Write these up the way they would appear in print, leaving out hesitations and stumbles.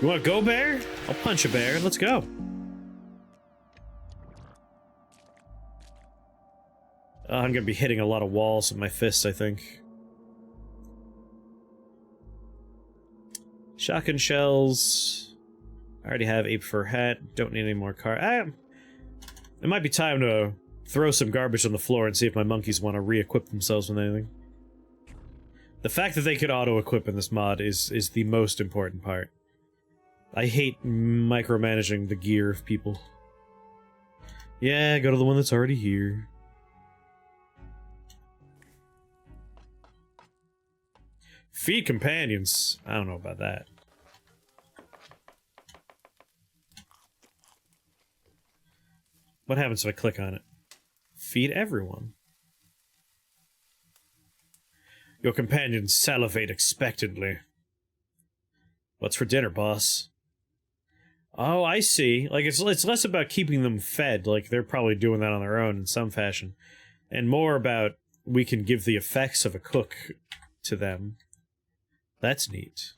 You wanna go, bear? I'll punch a bear. Let's go. I'm gonna be hitting a lot of walls with my fists, I think. Shotgun shells. I already have ape fur hat. Don't need any more it might be time to throw some garbage on the floor and see if my monkeys want to re-equip themselves with anything. The fact that they could auto-equip in this mod is the most important part. I hate micromanaging the gear of people. Yeah, go to the one that's already here. Feed companions. I don't know about that. What happens if I click on it? Feed everyone. Your companions salivate expectantly. What's for dinner, boss? Oh, I see. Like, it's less about keeping them fed, like they're probably doing that on their own in some fashion, and more about we can give the effects of a cook to them. That's neat.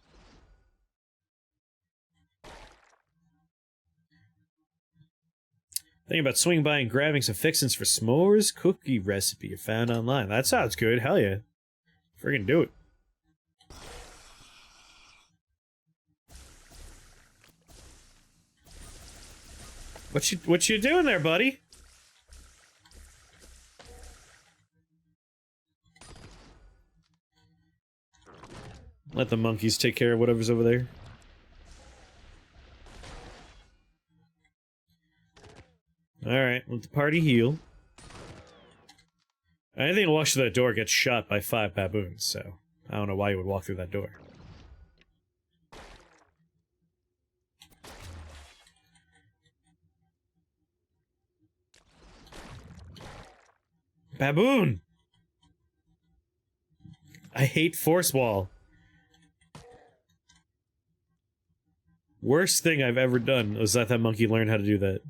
Thinking about swinging by and grabbing some fixins for s'mores cookie recipe you found online. That sounds good. Hell yeah. Friggin' do it. What you doing there, buddy? Let the monkeys take care of whatever's over there. Alright, let the party heal. Anything that walks through that door gets shot by 5 baboons, so I don't know why you would walk through that door. Baboon! I hate force wall. Worst thing I've ever done was let that monkey learn how to do that.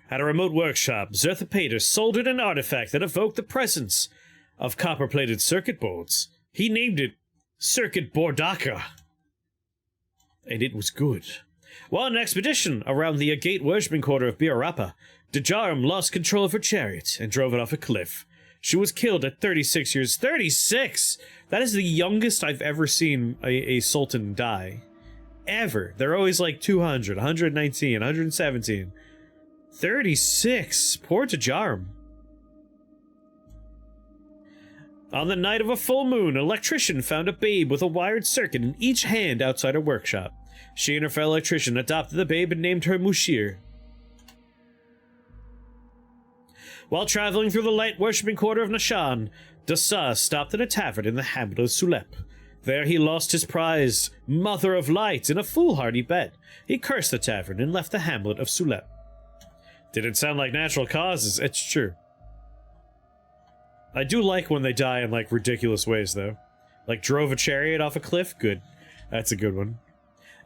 At a remote workshop, Zertha Pater soldered an artifact that evoked the presence of copper-plated circuit boards. He named it Circuit Boardaka. And it was good. While on an expedition around the agate worshipping quarter of Biarapa, Dejarum lost control of her chariot and drove it off a cliff. She was killed at 36 years. 36?! That is the youngest I've ever seen a sultan die. Ever. They're always like 200, 119, 117. 36! Poor Dejarum. On the night of a full moon, an electrician found a babe with a wired circuit in each hand outside her workshop. She and her fellow electrician adopted the babe and named her Mushir. While traveling through the light worshipping quarter of Nashan, Dasa stopped at a tavern in the hamlet of Sulep. There he lost his prize, Mother of Light, in a foolhardy bet. He cursed the tavern and left the hamlet of Sulep. Didn't sound like natural causes, it's true. I do like when they die in, like, ridiculous ways, though. Like, drove a chariot off a cliff? Good. That's a good one.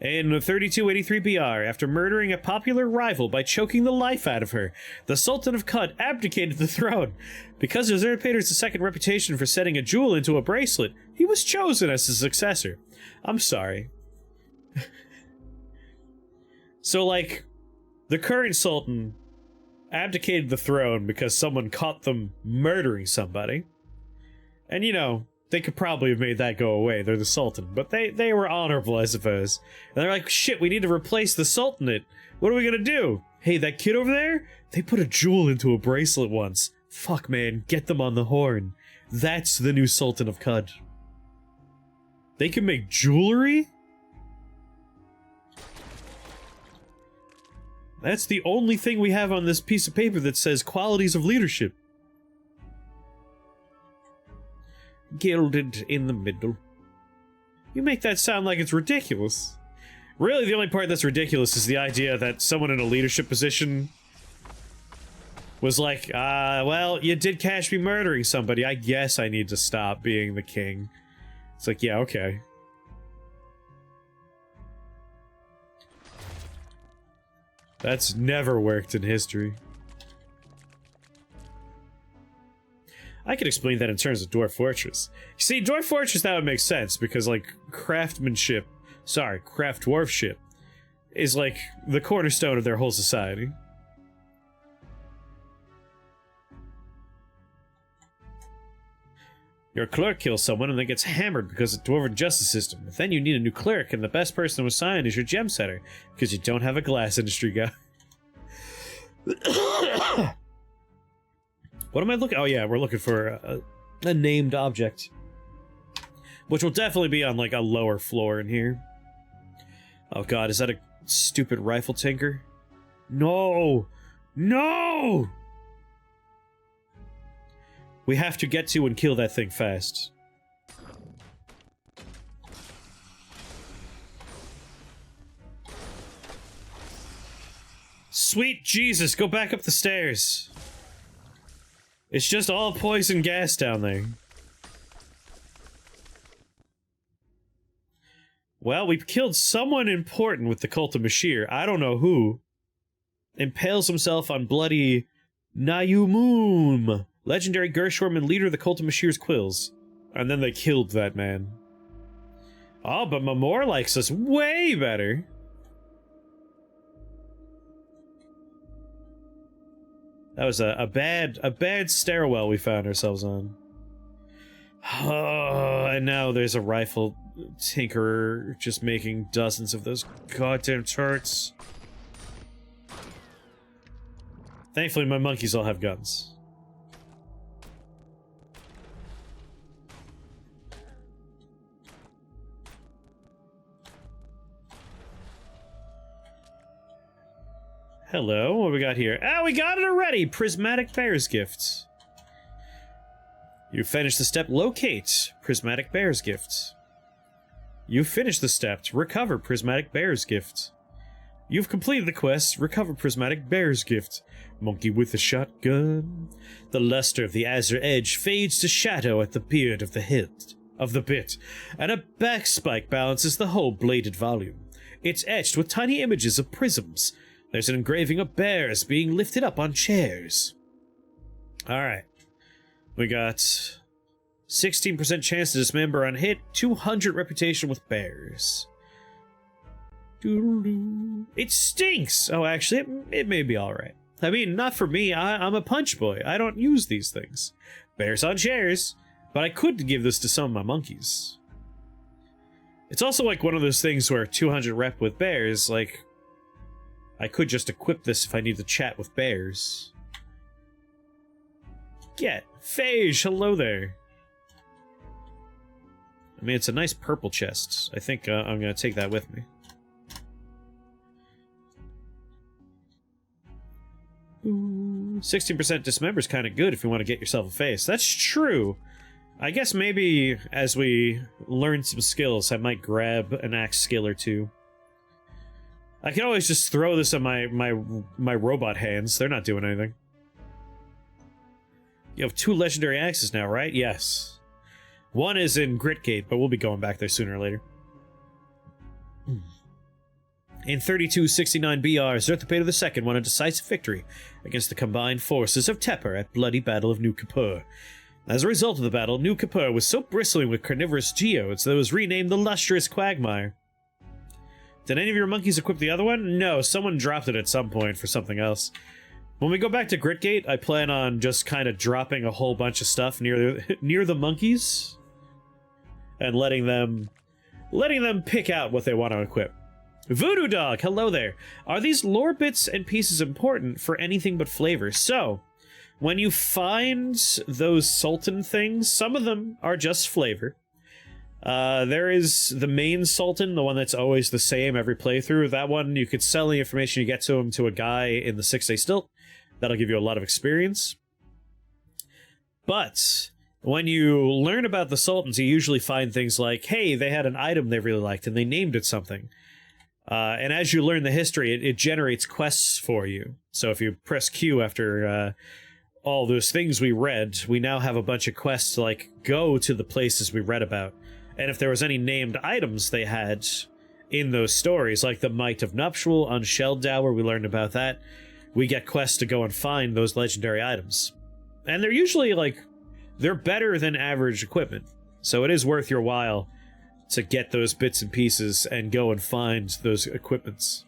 In 3283 BR, after murdering a popular rival by choking the life out of her, the Sultan of Kut abdicated the throne. Because of Usurpator's second reputation for setting a jewel into a bracelet, he was chosen as his successor. I'm sorry. So, like, the current Sultan abdicated the throne because someone caught them murdering somebody. And, you know, they could probably have made that go away. They're the Sultan. But they were honorable, I suppose. And they're like, shit, we need to replace the Sultanate. What are we gonna do? Hey, that kid over there? They put a jewel into a bracelet once. Fuck, man. Get them on the horn. That's the new Sultan of Qud. They can make jewelry? That's the only thing we have on this piece of paper that says qualities of leadership. Gilded in the middle. You make that sound like it's ridiculous. Really, the only part that's ridiculous is the idea that someone in a leadership position was like, well, you did catch me murdering somebody. I guess I need to stop being the king. It's like, yeah, okay. That's never worked in history. I could explain that in terms of Dwarf Fortress. You see, Dwarf Fortress, that would make sense, because, like, craft dwarfship is, like, the cornerstone of their whole society. Your clerk kills someone and then gets hammered because of the Dwarven justice system. But then you need a new clerk, and the best person to assign is your gem setter, because you don't have a glass industry guy. What am I looking? Oh yeah, we're looking for a named object, which will definitely be on like a lower floor in here. Oh god, is that a stupid rifle tinker? No! No! We have to get to and kill that thing fast. Sweet Jesus, go back up the stairs. It's just all poison gas down there. Well, we've killed someone important with the Cult of Mashir. I don't know who. Impales himself on bloody Nayumum, legendary Gershworm and leader of the Cult of Mashir's quills. And then they killed that man. Oh, but Mamor likes us way better. That was a bad stairwell we found ourselves on. Oh, and now there's a rifle tinkerer just making dozens of those goddamn turrets. Thankfully, my monkeys all have guns. Hello, what we got here? Ah, we got it already! Prismatic Bear's Gift. You finished the step, locate Prismatic Bear's Gift. You finished the step, recover Prismatic Bear's Gift. You've completed the quest, recover Prismatic Bear's Gift. Monkey with a shotgun. The luster of the azure edge fades to shadow at the beard of the hilt of the bit, and a backspike balances the whole bladed volume. It's etched with tiny images of prisms. There's an engraving of bears being lifted up on chairs. Alright. We got 16% chance to dismember on hit, 200 reputation with bears. It stinks! Oh, actually, it may be alright. I mean, not for me, I'm a punch boy. I don't use these things. Bears on chairs. But I could give this to some of my monkeys. It's also like one of those things where 200 rep with bears, like... I could just equip this if I need to chat with bears. Get Phage, hello there. I mean, it's a nice purple chest. I think I'm gonna take that with me. Ooh, 16% dismember is kind of good if you want to get yourself a face. That's true. I guess maybe as we learn some skills, I might grab an axe skill or two. I can always just throw this on my robot hands. They're not doing anything. You have 2 legendary axes now, right? Yes. One is in Gritgate, but we'll be going back there sooner or later. In 3269 BR, Zerthopator II won a decisive victory against the combined forces of Tepper at Bloody Battle of New Kippur. As a result of the battle, New Kippur was so bristling with carnivorous geodes that it was renamed the Lustrous Quagmire. Did any of your monkeys equip the other one? No, someone dropped it at some point for something else. When we go back to Gritgate, I plan on just kind of dropping a whole bunch of stuff near the monkeys and letting them pick out what they want to equip. Voodoo Dog, hello there. Are these lore bits and pieces important for anything but flavor? So, when you find those Sultan things, some of them are just flavor. There is the main Sultan, the one that's always the same every playthrough. That one, you could sell the information you get to him to a guy in the 6-day stilt. That'll give you a lot of experience. But when you learn about the Sultans, you usually find things like, hey, they had an item they really liked and they named it something. And as you learn the history, it generates quests for you. So if you press Q after all those things we read, we now have a bunch of quests to, like, go to the places we read about. And if there was any named items they had in those stories, like the Might of Nuptial on Shelldower, we learned about that, we get quests to go and find those legendary items. And they're usually, like, they're better than average equipment. So it is worth your while to get those bits and pieces and go and find those equipments.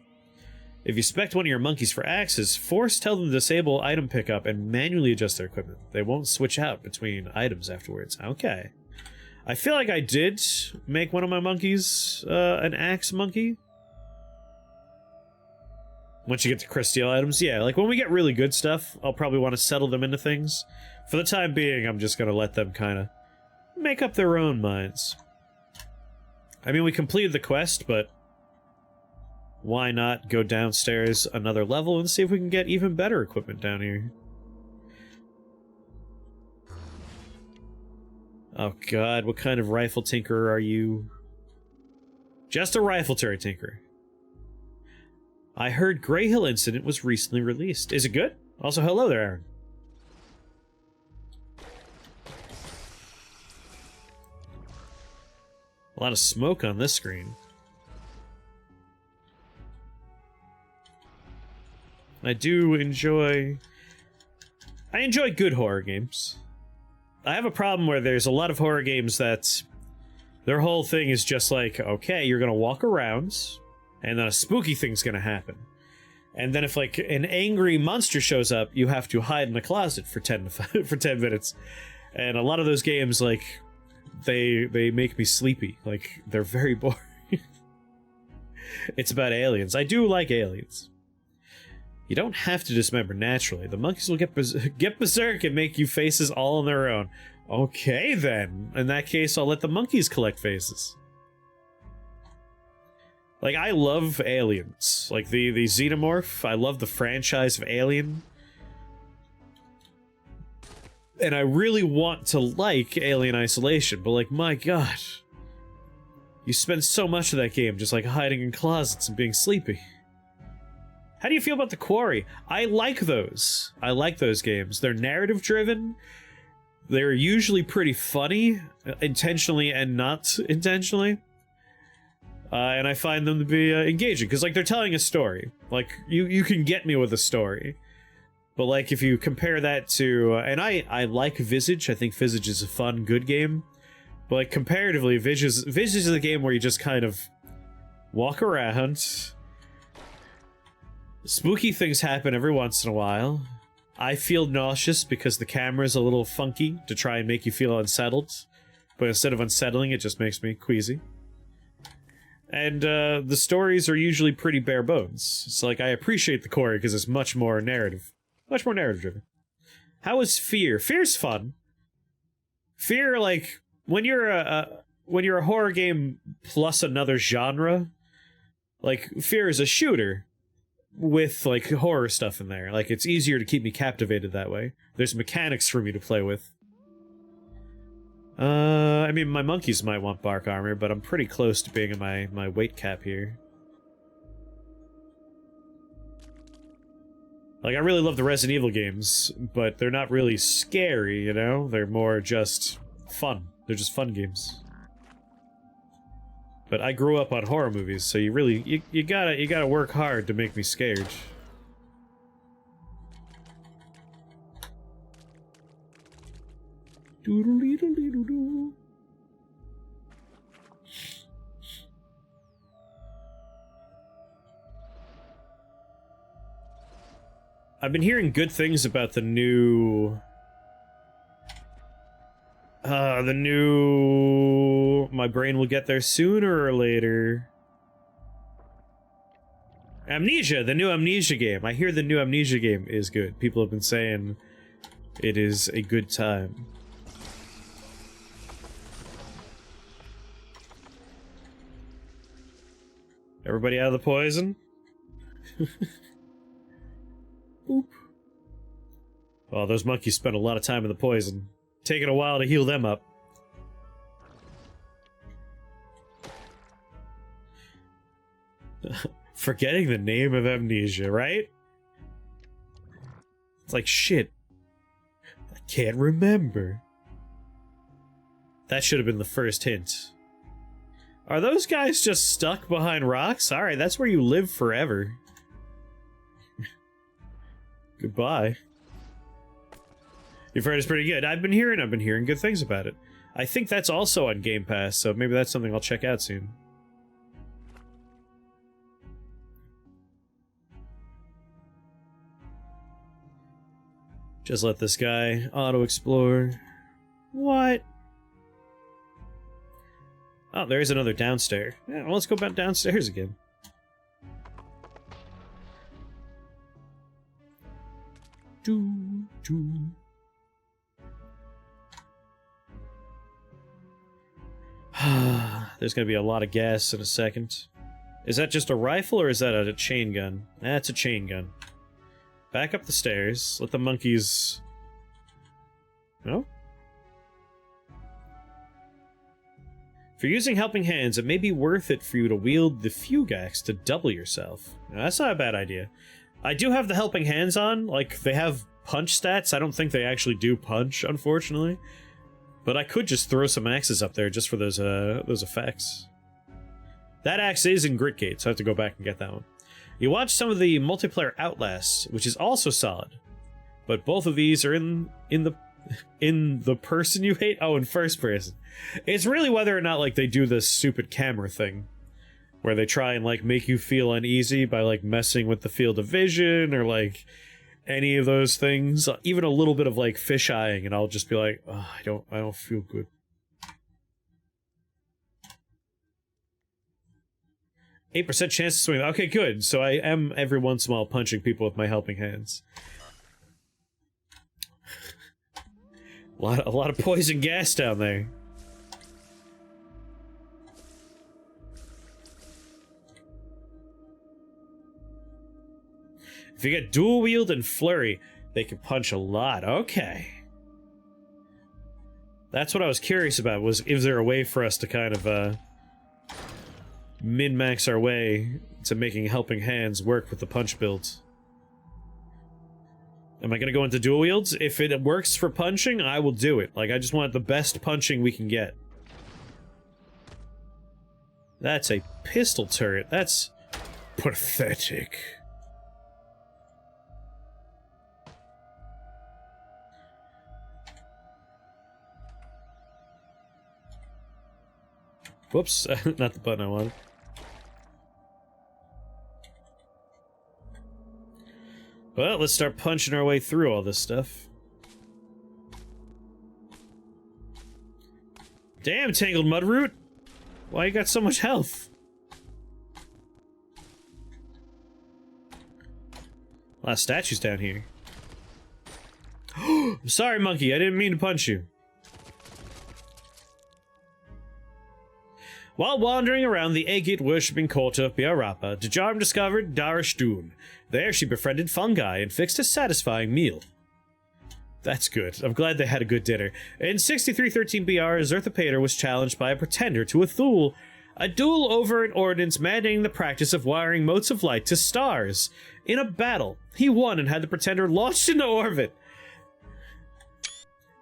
If you spec one of your monkeys for axes, tell them to disable item pickup and manually adjust their equipment. They won't switch out between items afterwards. Okay. I feel like I did make one of my monkeys an axe monkey. Once you get to crystal items, yeah, like when we get really good stuff, I'll probably want to settle them into things. For the time being, I'm just gonna let them kind of make up their own minds. I mean, we completed the quest, but why not go downstairs another level and see if we can get even better equipment down here? Oh god, what kind of rifle tinkerer are you? Just a rifle turret tinkerer. I heard Grey Hill Incident was recently released. Is it good? Also, hello there, Aaron. A lot of smoke on this screen. I enjoy good horror games. I have a problem where there's a lot of horror games that their whole thing is just like, okay, you're gonna walk around, and then a spooky thing's gonna happen. And then if, like, an angry monster shows up, you have to hide in a closet for 10 minutes. And a lot of those games, like, they make me sleepy. Like, they're very boring. It's about aliens. I do like aliens. You don't have to dismember naturally. The monkeys will get berserk and make you faces all on their own. Okay, then. In that case, I'll let the monkeys collect faces. Like, I love aliens. Like, the Xenomorph. I love the franchise of Alien. And I really want to like Alien Isolation, but, like, my god. You spend so much of that game just, like, hiding in closets and being sleepy. How do you feel about The Quarry? I like those. I like those games. They're narrative-driven. They're usually pretty funny, intentionally and not intentionally. And I find them to be engaging, because, like, they're telling a story. Like, you can get me with a story. But, like, if you compare that to... and I like Visage. I think Visage is a fun, good game. But, like, comparatively, Visage is a game where you just kind of walk around. Spooky things happen every once in a while. I feel nauseous because the camera's a little funky to try and make you feel unsettled. But instead of unsettling, it just makes me queasy. And the stories are usually pretty bare bones. So, like, I appreciate The Quarry because it's much more narrative. Much more narrative-driven. How is Fear? Fear's fun. Fear, like, when you're a horror game plus another genre, like, Fear is a shooter with, like, horror stuff in there. Like, it's easier to keep me captivated that way. There's mechanics for me to play with. I mean, my monkeys might want bark armor, but I'm pretty close to being in my weight cap here. Like, I really love the Resident Evil games, but they're not really scary, you know? They're more just fun. They're just fun games. But I grew up on horror movies, so you really, you gotta work hard to make me scared. Doodle-dee-doo-dee-doo-doo. I've been hearing good things about the new... My brain will get there sooner or later. Amnesia, the new Amnesia game. I hear the new Amnesia game is good. People have been saying it is a good time. Everybody out of the poison? Boop. Oh, those monkeys spent a lot of time in the poison. Taking a while to heal them up. Forgetting the name of Amnesia, right? It's like, shit. I can't remember. That should have been the first hint. Are those guys just stuck behind rocks? Alright, that's where you live forever. Goodbye. You've heard it's pretty good. I've been hearing good things about it. I think that's also on Game Pass, so maybe that's something I'll check out soon. Just let this guy auto-explore. What? Oh, there's another downstairs. Yeah, well, let's go back downstairs again. There's gonna be a lot of gas in a second. Is that just a rifle or is that a chain gun? That's a chain gun. Back up the stairs. Let the monkeys... No? If you're using helping hands, it may be worth it for you to wield the fugax to double yourself. Now, that's not a bad idea. I do have the helping hands on. Like, they have punch stats. I don't think they actually do punch, unfortunately. But I could just throw some axes up there just for those effects. That axe is in Gritgate, so I have to go back and get that one. You watch some of the multiplayer Outlasts, which is also solid. But both of these are in the person you hate? Oh, in first person. It's really whether or not, like, they do this stupid camera thing. Where they try and, like, make you feel uneasy by, like, messing with the field of vision, or, like, any of those things. Even a little bit of, like, fish-eyeing, and I'll just be like, oh, I don't feel good. %8 chance to swing. Okay, good. So I am every once in a while punching people with my helping hands. A lot of poison gas down there. If you get dual wield and flurry, they can punch a lot. Okay. That's what I was curious about, was is there a way for us to kind of min-max our way to making helping hands work with the punch builds. Am I gonna go into dual wields? If it works for punching, I will do it. Like, I just want the best punching we can get. That's a pistol turret. That's pathetic. Whoops, not the button I wanted. Well, let's start punching our way through all this stuff. Damn, Tangled Mudroot! Why you got so much health? A lot of statues down here. I'm sorry, monkey, I didn't mean to punch you. While wandering around the agate worshipping court of Biarrapa, Djarm discovered Darish Dune. There she befriended fungi and fixed a satisfying meal. That's good. I'm glad they had a good dinner. In 6313 BR, Zerthapater was challenged by a pretender to a Thule, a duel over an ordinance mandating the practice of wiring motes of light to stars. In a battle, he won and had the pretender launched into orbit.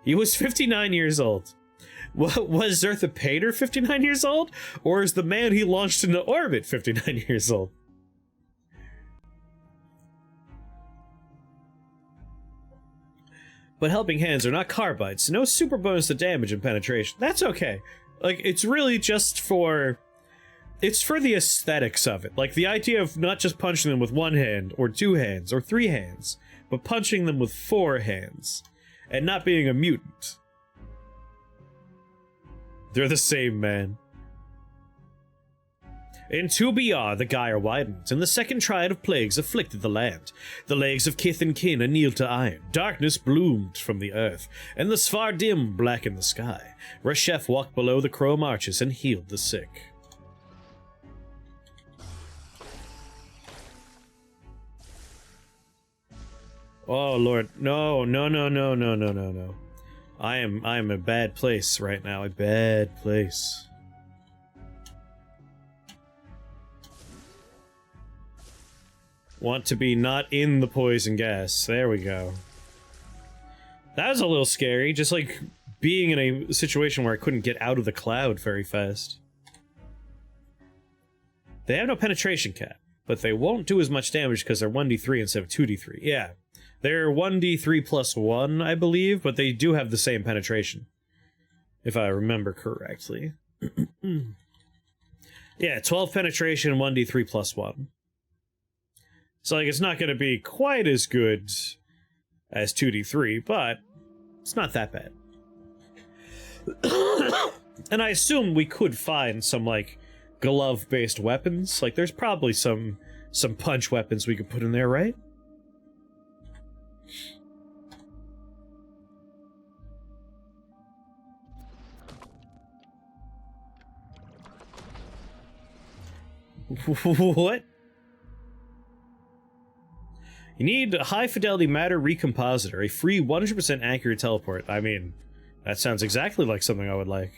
He was 59 years old. Was Zerthapater 59 years old? Or is the man he launched into orbit 59 years old? But helping hands are not carbides, so no super bonus to damage and penetration. That's okay. Like, it's really just for... It's for the aesthetics of it. Like, the idea of not just punching them with one hand, or two hands, or three hands, but punching them with 4 hands, and not being a mutant. They're the same, man. In 2BR, the gyre widened, and the second triad of plagues afflicted the land. The legs of kith and kin annealed to iron, darkness bloomed from the earth, and the Svardim blackened the sky. Reshef walked below the chrome arches and healed the sick. Oh, Lord. No. I am in a bad place right now. A bad place. Want to be not in the poison gas. There we go. That was a little scary, just like being in a situation where I couldn't get out of the cloud very fast. They have no penetration cap, but they won't do as much damage because they're 1d3 instead of 2d3. Yeah. They're 1d3 plus 1, I believe, but they do have the same penetration, if I remember correctly. Yeah, 12 penetration, 1d3 plus 1. So, like, it's not going to be quite as good as 2d3, but it's not that bad. And I assume we could find some, like, glove-based weapons. Like, there's probably some punch weapons we could put in there, right? What? You need a high-fidelity matter recompositor, a free 100% accurate teleport. I mean, that sounds exactly like something I would like.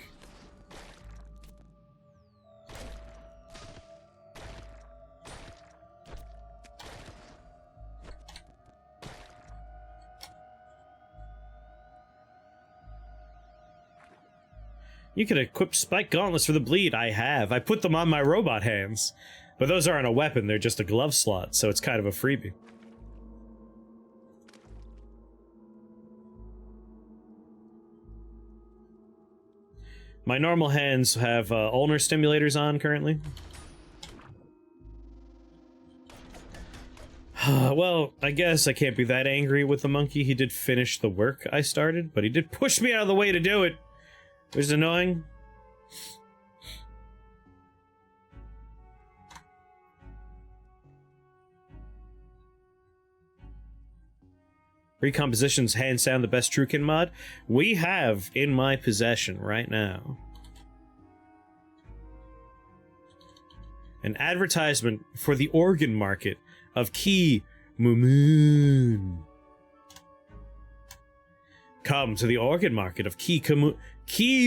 You can equip spike gauntlets for the bleed. I have. I put them on my robot hands. But those aren't a weapon, they're just a glove slot, so it's kind of a freebie. My normal hands have ulnar stimulators on currently. Well, I guess I can't be that angry with the monkey. He did finish the work I started, but he did push me out of the way to do it, which is annoying. Recompositions hands down the best Truekin mod we have in my possession right now. An advertisement for the organ market of Ki Moon. Come to the organ market of Ki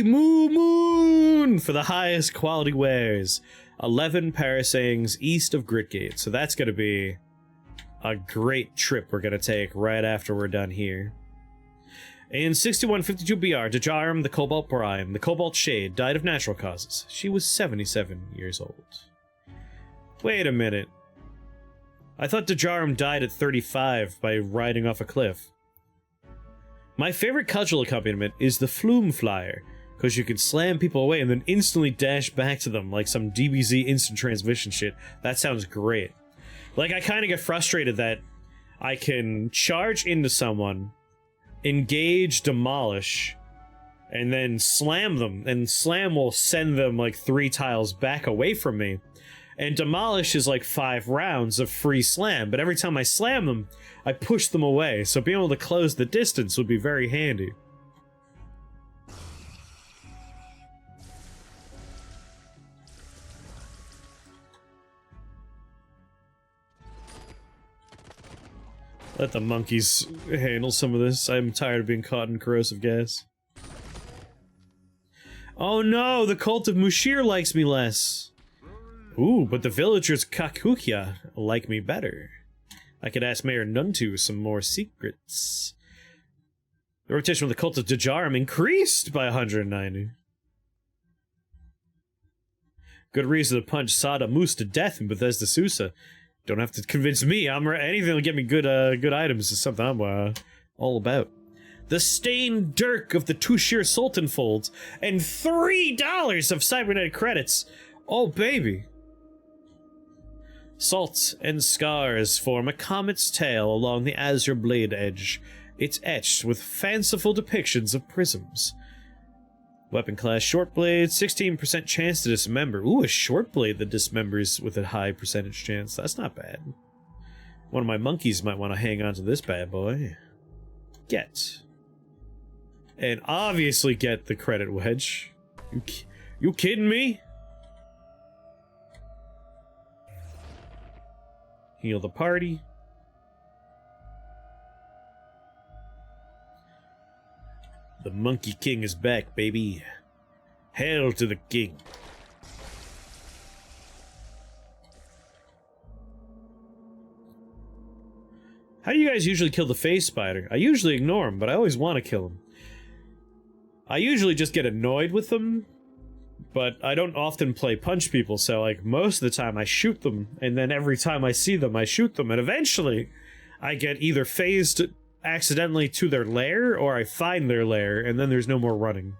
Moon for the highest quality wares. 11 parasangs east of Gritgate. So that's going to be a great trip we're going to take right after we're done here. In 6152 BR, Dajarum, the Cobalt Prime, the Cobalt Shade, died of natural causes. She was 77 years old. Wait a minute. I thought Dajarum died at 35 by riding off a cliff. My favorite cudgel accompaniment is the Flume Flyer, because you can slam people away and then instantly dash back to them like some DBZ instant transmission shit. That sounds great. Like, I kind of get frustrated that I can charge into someone, engage, demolish, and then slam them, and slam will send them like 3 tiles back away from me. And demolish is like 5 rounds of free slam, but every time I slam them, I push them away, so being able to close the distance would be very handy. Let the monkeys handle some of this. I'm tired of being caught in corrosive gas. Oh no, the cult of Mushir likes me less. Ooh, but the villagers Kakukya like me better. I could ask Mayor Nuntu some more secrets. The reputation of the cult of Dajarum increased by 190. Good reason to punch Sada Moose to death in Bethesda Susa. Don't have to convince me. Anything that'll get me good items is something I'm all about. The Stained Dirk of the Tushir Sultan folds, and $3 of cybernetic credits. Oh, baby. Salts and scars form a comet's tail along the azure blade edge. It's etched with fanciful depictions of prisms. Weapon class short blade, 16% chance to dismember. Ooh, a short blade that dismembers with a high percentage chance. That's not bad. One of my monkeys might want to hang on to this bad boy. Get. And obviously get the credit wedge. You kidding me? Heal the party. The Monkey King is back, baby. Hail to the king. How do you guys usually kill the phase spider? I usually ignore him, but I always want to kill him. I usually just get annoyed with them, but I don't often play punch people, so like most of the time I shoot them, and then every time I see them I shoot them, and eventually I get either phased accidentally to their lair, or I find their lair, and then there's no more running.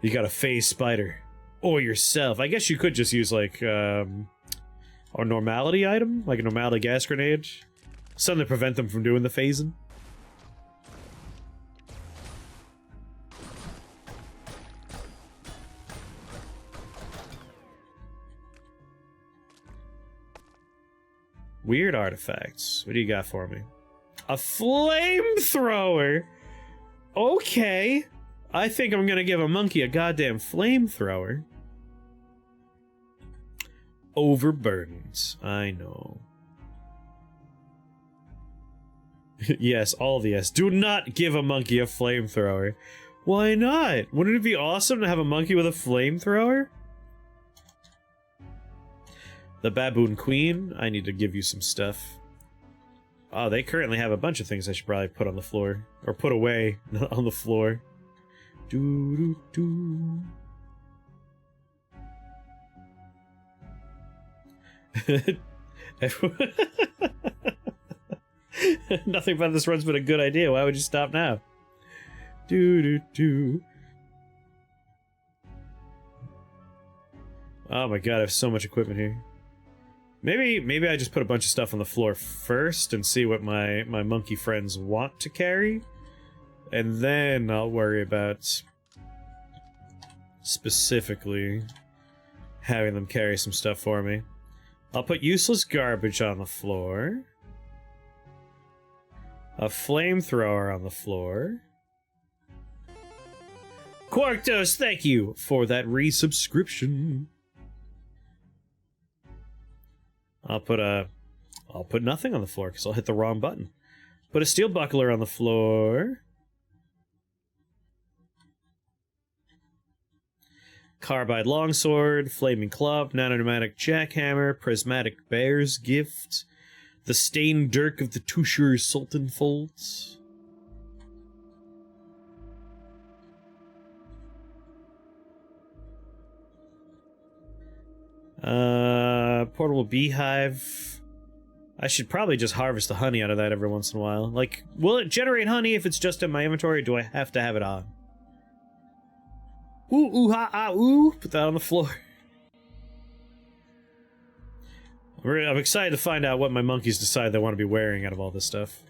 You got a phase spider. Or yourself. I guess you could just use, like, a normality item? Like a normality gas grenade? Something to prevent them from doing the phasing. Weird artifacts. What do you got for me? A flamethrower? Okay. I think I'm gonna give a monkey a goddamn flamethrower. Overburdened. I know. Yes, all the yes. Do not give a monkey a flamethrower. Why not? Wouldn't it be awesome to have a monkey with a flamethrower? The baboon queen. I need to give you some stuff. Oh, they currently have a bunch of things I should probably put on the floor. Or put away on the floor. Do do do. Nothing about this run's been a good idea. Why would you stop now? Do do do. Oh my god, I have so much equipment here. Maybe I just put a bunch of stuff on the floor first and see what my monkey friends want to carry. And then I'll worry about specifically having them carry some stuff for me. I'll put useless garbage on the floor. A flamethrower on the floor. Quarktos, thank you for that resubscription. I'll put nothing on the floor because I'll hit the wrong button. Put a steel buckler on the floor. Carbide longsword, flaming club, nano-pneumatic jackhammer, prismatic bear's gift, the stained dirk of the Tushur Sultan folds. Portable beehive. I should probably just harvest the honey out of that every once in a while. Like, will it generate honey if it's just in my inventory, or do I have to have it on? Ooh, ooh, ha, ah, ooh. Put that on the floor. I'm excited to find out what my monkeys decide they want to be wearing out of all this stuff.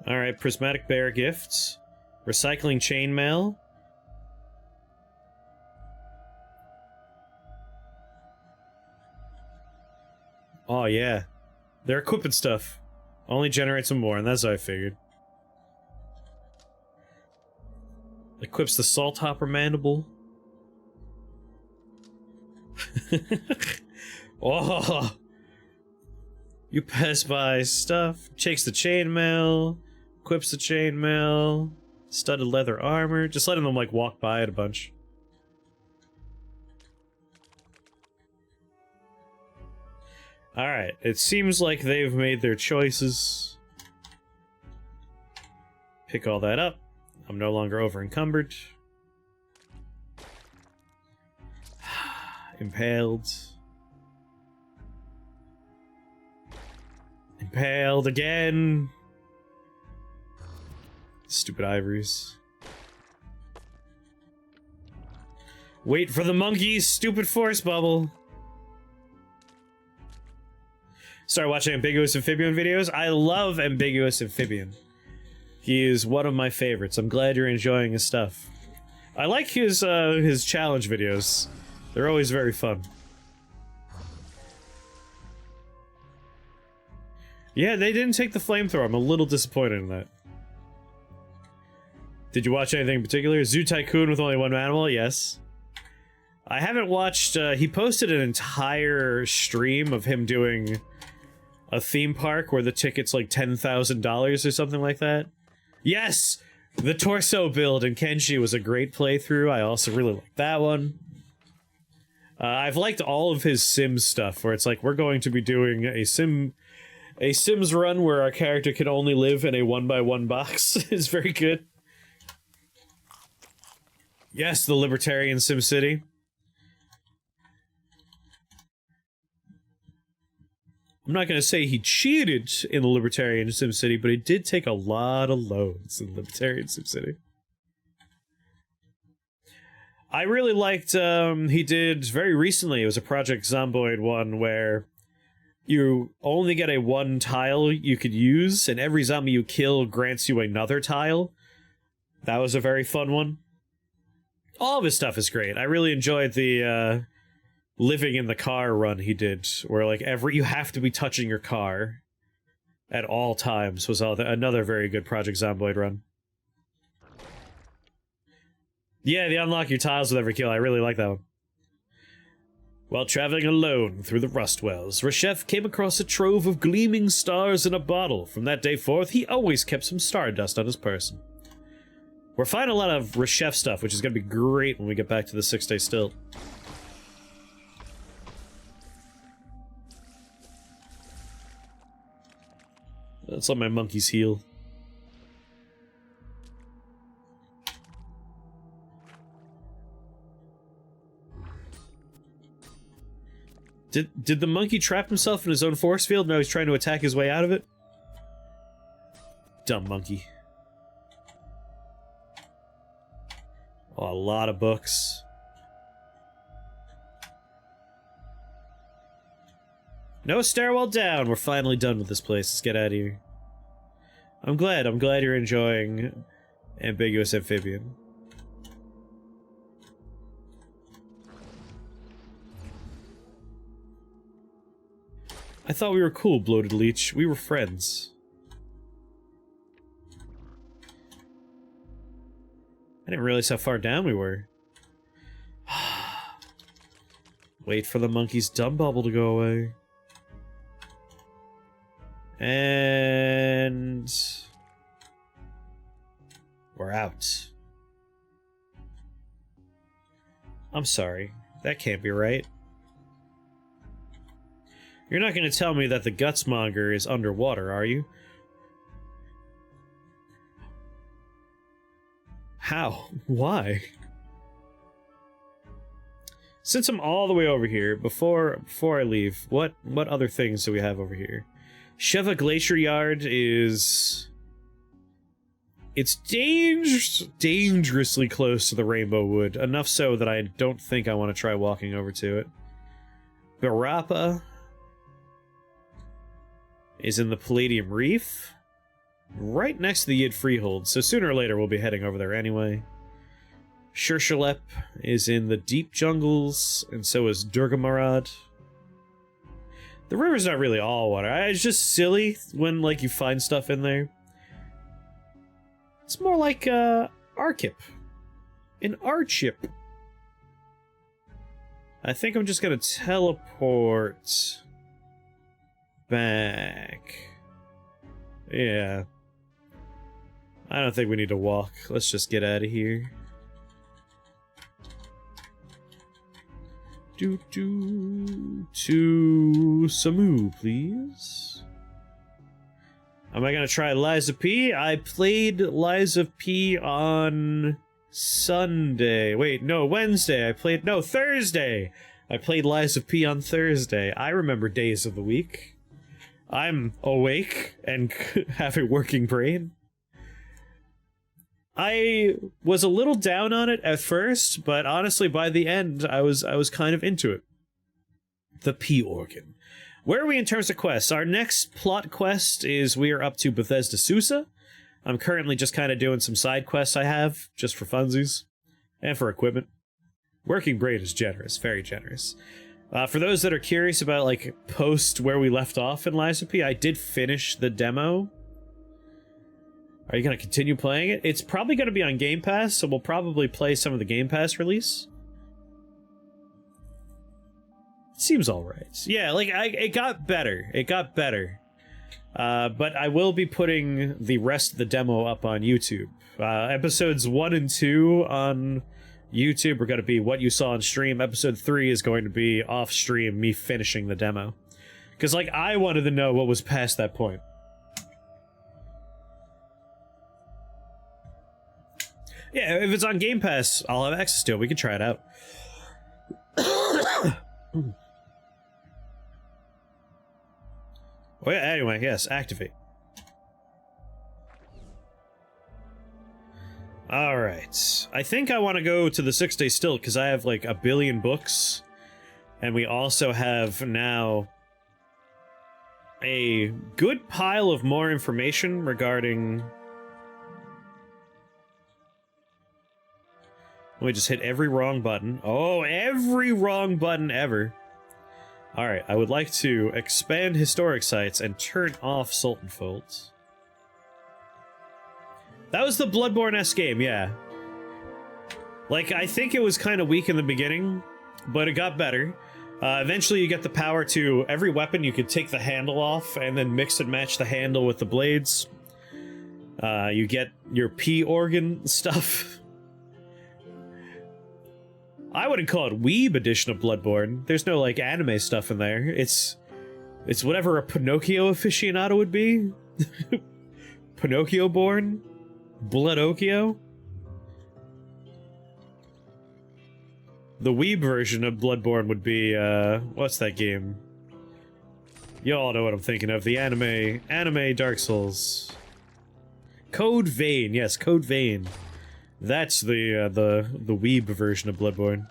Alright, prismatic bear gifts. Recycling chainmail. Oh yeah. They're equipping stuff. Only generate some more, and that's what I figured. Equips the salt hopper mandible. Oh! You pass by stuff. Takes the chainmail. Equips the chainmail. Studded leather armor. Just letting them, like, walk by it a bunch. Alright, it seems like they've made their choices. Pick all that up. I'm no longer over-encumbered. Impaled. Impaled again. Stupid ivories. Wait for the monkeys, stupid force bubble. Start watching Ambiguous Amphibian videos. I love Ambiguous Amphibian. He is one of my favorites. I'm glad you're enjoying his stuff. I like his challenge videos. They're always very fun. Yeah, they didn't take the flamethrower. I'm a little disappointed in that. Did you watch anything in particular? Zoo Tycoon with only one animal? Yes. I haven't watched... he posted an entire stream of him doing a theme park where the ticket's like $10,000 or something like that. Yes! The torso build in Kenshi was a great playthrough. I also really liked that one. I've liked all of his Sims stuff, where it's like, we're going to be doing a Sims run where our character can only live in a 1x1 box. It's very good. Yes, the Libertarian SimCity. I'm not going to say he cheated in the Libertarian SimCity, but he did take a lot of loans in Libertarian SimCity. I really liked, he did very recently, it was a Project Zomboid one where you only get a one tile you could use, and every zombie you kill grants you another tile. That was a very fun one. All of his stuff is great. I really enjoyed the, living in the car run he did, where, like, you have to be touching your car at all times, was another very good Project Zomboid run. Yeah, they unlock your tiles with every kill. I really like that one. While traveling alone through the Rust Wells, Reshef came across a trove of gleaming stars in a bottle. From that day forth, he always kept some stardust on his person. We're finding a lot of Reshef stuff, which is going to be great when we get back to the 6-day still. Let's let my monkeys heal. Did the monkey trap himself in his own force field? Now he's trying to attack his way out of it? Dumb monkey. Oh, a lot of books. No stairwell down. We're finally done with this place. Let's get out of here. I'm glad you're enjoying Ambiguous Amphibian. I thought we were cool, Bloated Leech. We were friends. I didn't realize how far down we were. Wait for the monkey's dumb bubble to go away. And... we're out. I'm sorry. That can't be right. You're not going to tell me that the Gutsmonger is underwater, are you? How? Why? Since I'm all the way over here, before I leave, what other things do we have over here? Sheva Glacier Yard is... it's dangerously close to the Rainbow Wood, enough so that I don't think I want to try walking over to it. Barappa is in the Palladium Reef, right next to the Yid Freehold, so sooner or later we'll be heading over there anyway. Shershalep is in the Deep Jungles, and so is Durgamarad. The river's not really all water. It's just silly when, like, you find stuff in there. It's more like, Arkip. An Archip. I think I'm just gonna teleport back. Yeah. I don't think we need to walk. Let's just get out of here. To Samu, please. Am I gonna try Liza P? I played Liza P on Sunday. Wait, no, Wednesday. Thursday. I played Liza P on Thursday. I remember days of the week. I'm awake and have a working brain. I was a little down on it at first, but honestly, by the end, I was kind of into it. The P organ. Where are we in terms of quests? Our next plot quest is we are up to Bethesda Susa. I'm currently just kind of doing some side quests I have, just for funsies, and for equipment. Working brain is generous, very generous. For those that are curious about, like, post where we left off in Liza P, I did finish the demo. Are you going to continue playing it? It's probably going to be on Game Pass, so we'll probably play some of the Game Pass release. Seems alright. Yeah, like, it got better. It got better. But I will be putting the rest of the demo up on YouTube. Episodes 1 and 2 on YouTube are going to be what you saw on stream. Episode 3 is going to be off stream, me finishing the demo. Because, like, I wanted to know what was past that point. Yeah, if it's on Game Pass, I'll have access to it. We can try it out. Oh yeah, anyway, yes, activate. Alright. I think I want to go to the 6-day stilt because I have like 1 billion books. And we also have now a good pile of more information regarding... Let me just hit every wrong button. Oh, every wrong button ever. Alright, I would like to expand historic sites and turn off Sultan Folds. That was the Bloodborne-esque game, yeah. Like, I think it was kind of weak in the beginning, but it got better. Eventually you get the power to, every weapon you could take the handle off and then mix and match the handle with the blades. You get your P organ stuff. I wouldn't call it Weeb edition of Bloodborne. There's no, like, anime stuff in there. It's whatever a Pinocchio aficionado would be. Pinocchio-born? Bloodocchio? The Weeb version of Bloodborne would be, what's that game? You all know what I'm thinking of. The anime Dark Souls. Code Vein, yes, Code Vein. That's the Weeb version of Bloodborne.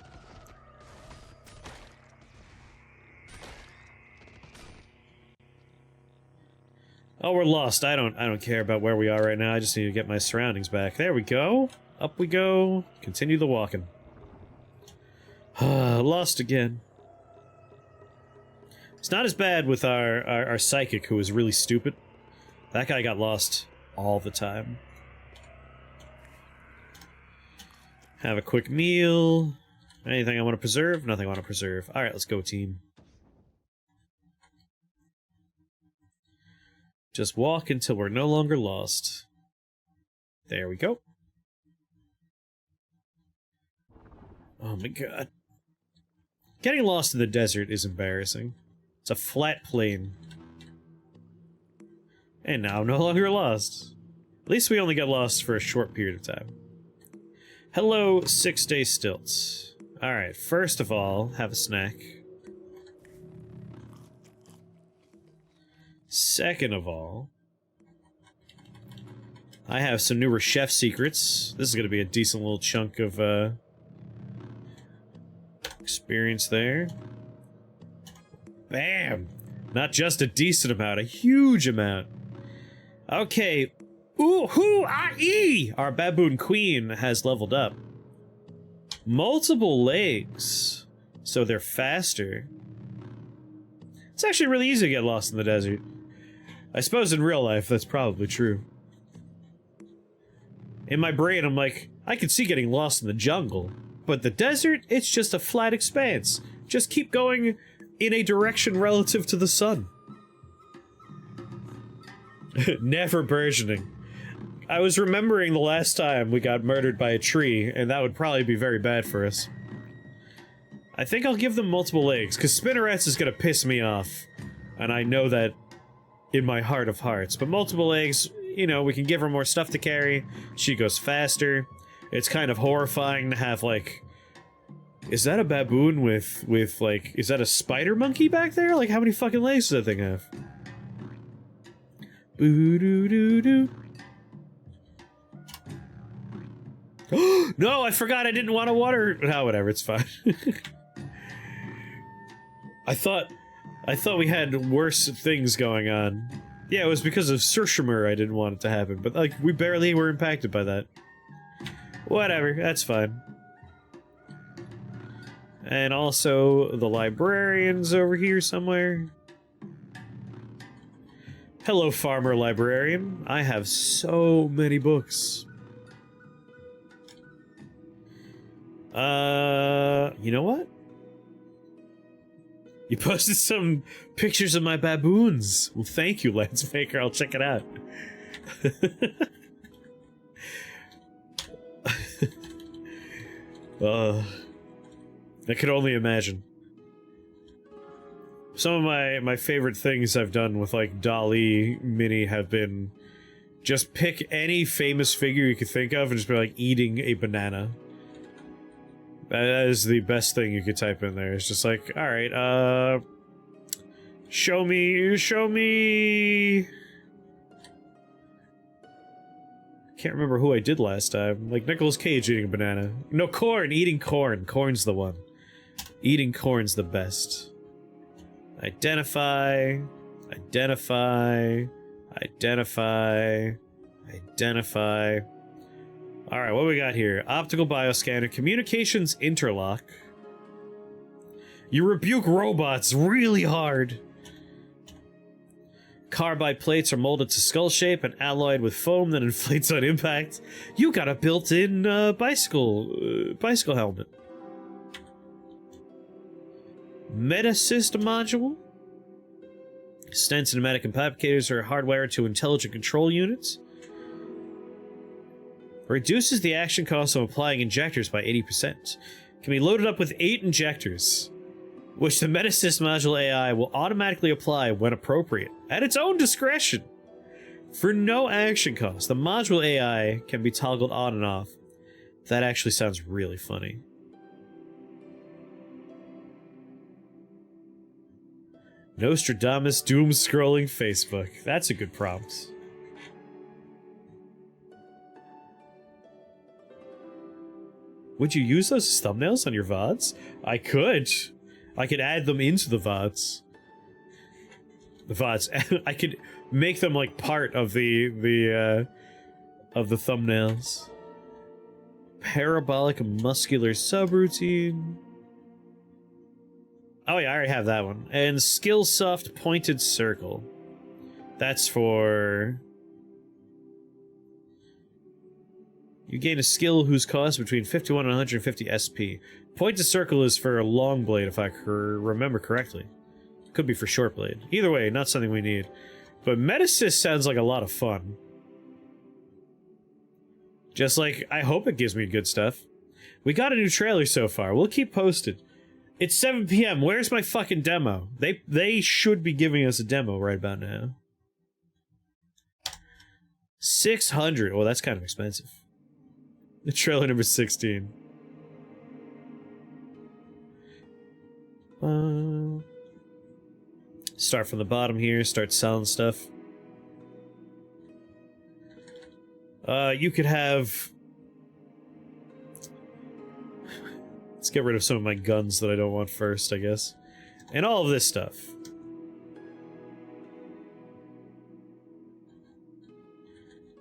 Oh, we're lost. I don't care about where we are right now. I just need to get my surroundings back. There we go. Up we go. Continue the walking. Lost again. It's not as bad with our psychic, who was really stupid. That guy got lost all the time. Have a quick meal. Anything I want to preserve? Nothing I want to preserve. Alright, let's go, team. Just walk until we're no longer lost. There we go. Oh my god. Getting lost in the desert is embarrassing. It's a flat plain. And now no longer lost. At least we only got lost for a short period of time. Hello, 6-day stilts. Alright, first of all, have a snack. Second of all, I have some newer chef secrets. This is going to be a decent little chunk of experience there. Bam! Not just a decent amount, a huge amount. Okay. Ooh-hoo-ah-ee! Our baboon queen has leveled up. Multiple legs, so they're faster. It's actually really easy to get lost in the desert. I suppose in real life that's probably true. In my brain I'm like, I could see getting lost in the jungle, but the desert, it's just a flat expanse. Just keep going in a direction relative to the sun. Never burgeoning. I was remembering the last time we got murdered by a tree, and that would probably be very bad for us. I think I'll give them multiple legs, because Spinnerets is gonna piss me off. And I know that in my heart of hearts. But multiple legs, you know, we can give her more stuff to carry. She goes faster. It's kind of horrifying to have, like... Is that a baboon with like... Is that a spider monkey back there? Like, how many fucking legs does that thing have? Boo-doo-doo-doo. No, I forgot I didn't want to water... No, whatever, it's fine. I thought we had worse things going on. Yeah, it was because of Surshimur I didn't want it to happen, but, like, we barely were impacted by that. Whatever, that's fine. And also, the librarian's over here somewhere. Hello, farmer librarian. I have so many books. You know what? You posted some pictures of my baboons. Well, thank you, Landsmaker. I'll check it out. I could only imagine. Some of my favorite things I've done with, like, Dali Mini have been just pick any famous figure you could think of and just be like eating a banana. That is the best thing you could type in there. It's just like, alright, Show me, show me. Can't remember who I did last time. Like Nicolas Cage eating a banana. No, corn, eating corn. Corn's the one. Eating corn's the best. Identify, identify, identify, identify. Alright, what we got here? Optical bioscanner, communications interlock. You rebuke robots really hard. Carbide plates are molded to skull shape and alloyed with foam that inflates on impact. You got a built-in bicycle helmet. Metasystem module. Stents and pneumatic compactors are hardwired to intelligent control units. Reduces the action cost of applying injectors by 80%. Can be loaded up with 8 injectors, which the Metasystem module AI will automatically apply when appropriate, at its own discretion. For no action cost, the module AI can be toggled on and off. That actually sounds really funny. Nostradamus doom-scrolling Facebook. That's a good prompt. Would you use those as thumbnails on your VODs? I could. I could add them into the VODs. The VODs. I could make them like part of the thumbnails. Parabolic muscular subroutine. Oh yeah, I already have that one. And Skillsoft pointed circle. That's for... You gain a skill whose cost between 51 and 150 SP. Pointed circle is for a long blade, if I remember correctly. Could be for short blade. Either way, not something we need. But Metasys sounds like a lot of fun. Just like, I hope it gives me good stuff. We got a new trailer so far. We'll keep posted. It's 7 PM. Where's my fucking demo? They should be giving us a demo right about now. 600. Well, that's kind of expensive. The trailer number 16. Start from the bottom here. Start selling stuff. You could have... Let's get rid of some of my guns that I don't want first, I guess. And all of this stuff.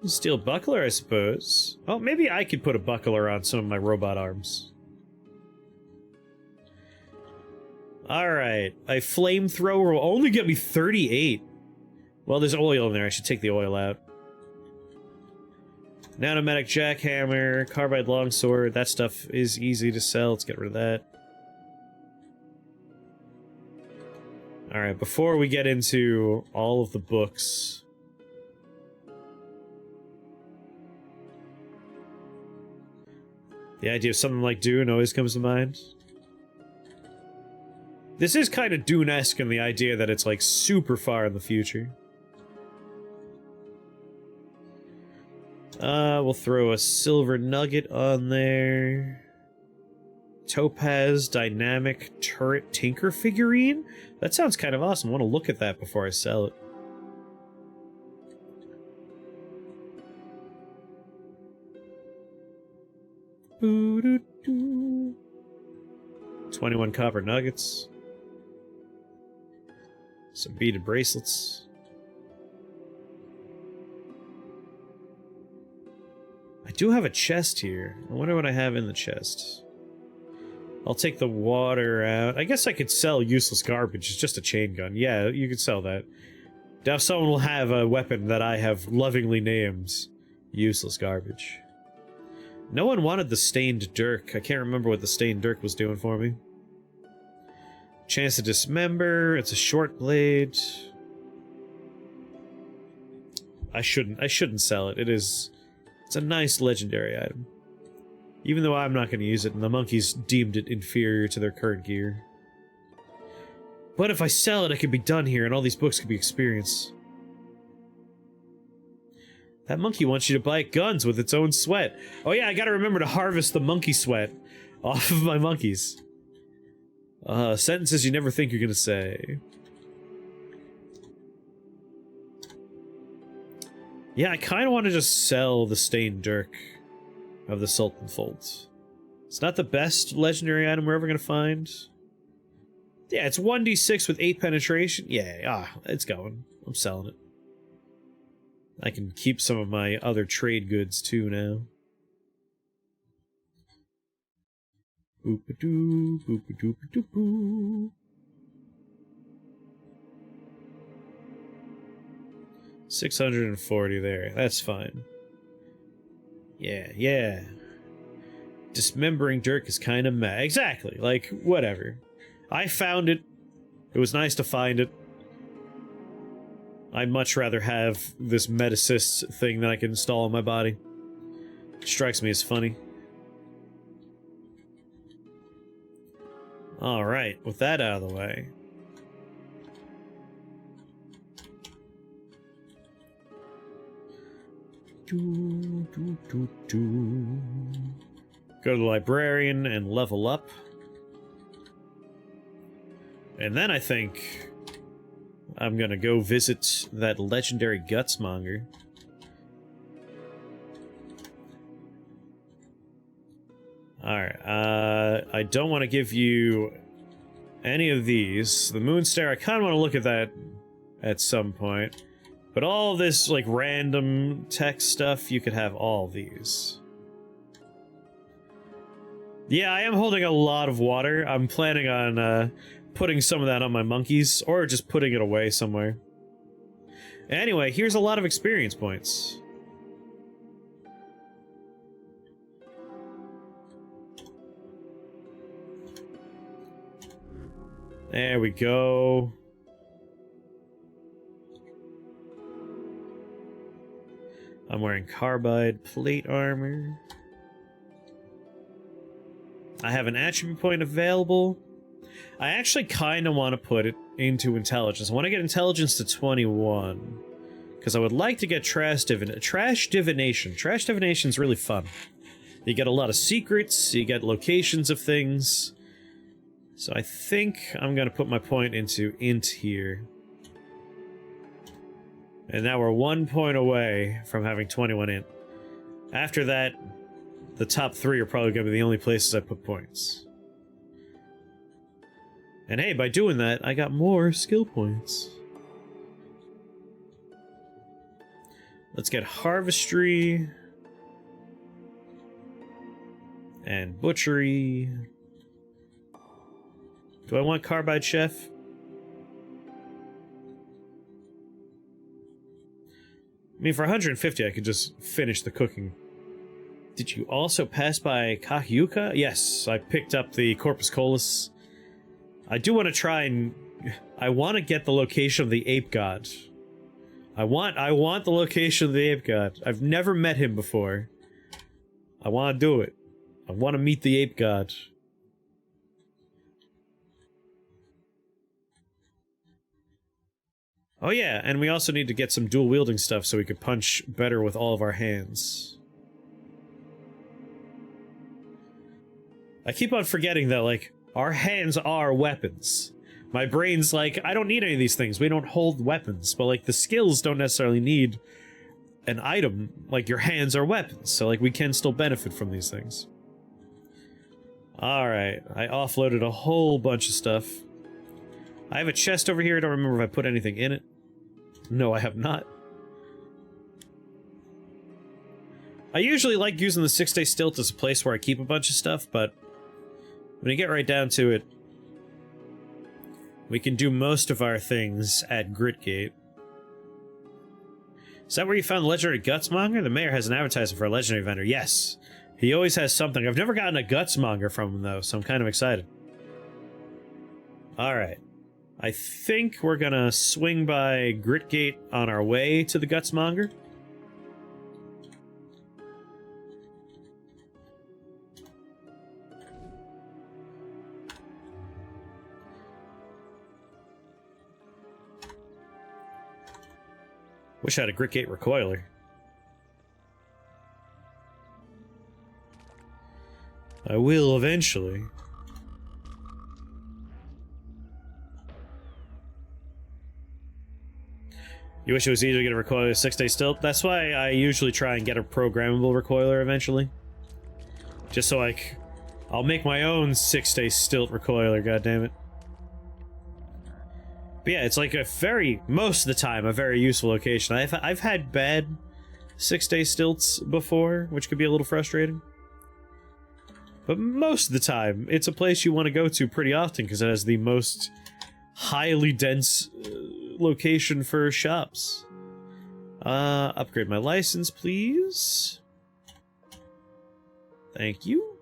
Steel buckler, I suppose. Oh, maybe I could put a buckler on some of my robot arms. Alright, a flamethrower will only get me 38. Well, there's oil in there. I should take the oil out. Nanomatic jackhammer, carbide longsword. That stuff is easy to sell. Let's get rid of that. Alright, before we get into all of the books... The idea of something like Dune always comes to mind. This is kind of Dune-esque in the idea that it's like super far in the future. We'll throw a silver nugget on there. Topaz dynamic turret tinker figurine? That sounds kind of awesome. I want to look at that before I sell it. Boo-doo-doo. 21 copper nuggets. Some beaded bracelets. I do have a chest here. I wonder what I have in the chest. I'll take the water out. I guess I could sell useless garbage. It's just a chain gun. Yeah, you could sell that. Now someone will have a weapon that I have lovingly named useless garbage. No one wanted the stained dirk. I can't remember what the stained dirk was doing for me. Chance to dismember. It's a short blade. I shouldn't sell it. It's a nice legendary item. Even though I'm not going to use it, and the monkeys deemed it inferior to their current gear. But if I sell it, I could be done here, and all these books could be experienced. That monkey wants you to buy guns with its own sweat. Oh yeah, I gotta remember to harvest the monkey sweat off of my monkeys. Sentences you never think you're gonna say. Yeah, I kind of want to just sell the Stained Dirk of the Sultan Folds. It's not the best legendary item we're ever going to find. Yeah, it's 1d6 with 8 penetration. Yeah, it's going. I'm selling it. I can keep some of my other trade goods too now. Boop-a-doo, boop-a-doo-ba-doo-boo. 640 there. That's fine. Yeah. Dismembering Dirk is kind of meh. Exactly. Like, whatever. I found it. It was nice to find it. I'd much rather have this Medicist thing that I can install on my body. It strikes me as funny. Alright, with that out of the way. Go to the librarian and level up. And then I think I'm gonna go visit that legendary Gutsmonger. Alright, I don't want to give you any of these. The Moonstare, I kind of want to look at that at some point. But all this, like, random tech stuff, you could have all these. Yeah, I am holding a lot of water. I'm planning on, putting some of that on my monkeys, or just putting it away somewhere. Anyway, here's a lot of experience points. There we go. I'm wearing carbide plate armor. I have an attribute point available. I actually kind of want to put it into intelligence. I want to get intelligence to 21. Because I would like to get trash divination. Trash divination is really fun. You get a lot of secrets, you get locations of things. So I think I'm going to put my point into int here. And now we're 1 point away from having 21 int. After that, the top 3 are probably going to be the only places I put points. And hey, by doing that, I got more skill points. Let's get Harvestry. And Butchery. Do I want Carbide Chef? I mean, for 150, I could just finish the cooking. Did you also pass by Kahyuka? Yes, I picked up the Corpus Colis. I do want to try and... I want to get the location of the Ape God. I want the location of the Ape God. I've never met him before. I want to do it. I want to meet the Ape God. Oh yeah, and we also need to get some dual-wielding stuff so we could punch better with all of our hands. I keep on forgetting that, like, our hands are weapons. My brain's like, I don't need any of these things. We don't hold weapons. But, like, the skills don't necessarily need an item. Like, your hands are weapons. So, like, we can still benefit from these things. Alright, I offloaded a whole bunch of stuff. I have a chest over here. I don't remember if I put anything in it. No, I have not. I usually like using the 6-day stilt as a place where I keep a bunch of stuff, but when you get right down to it, we can do most of our things at Gritgate. Is that where you found the legendary Gutsmonger? The mayor has an advertisement for a legendary vendor. Yes. He always has something. I've never gotten a Gutsmonger from him, though, so I'm kind of excited. Alright. I think we're gonna swing by Gritgate on our way to the Gutsmonger. Wish I had a Gritgate recoiler. I will eventually. You wish it was easier to get a recoiler 6-day stilt? That's why I usually try and get a programmable recoiler eventually. Just so I'll make my own 6-day stilt recoiler, goddammit. But yeah, it's like most of the time, a very useful location. I've had bad 6-day stilts before, which could be a little frustrating. But most of the time, it's a place you want to go to pretty often because it has the most highly dense location for shops. Upgrade my license, please. Thank you.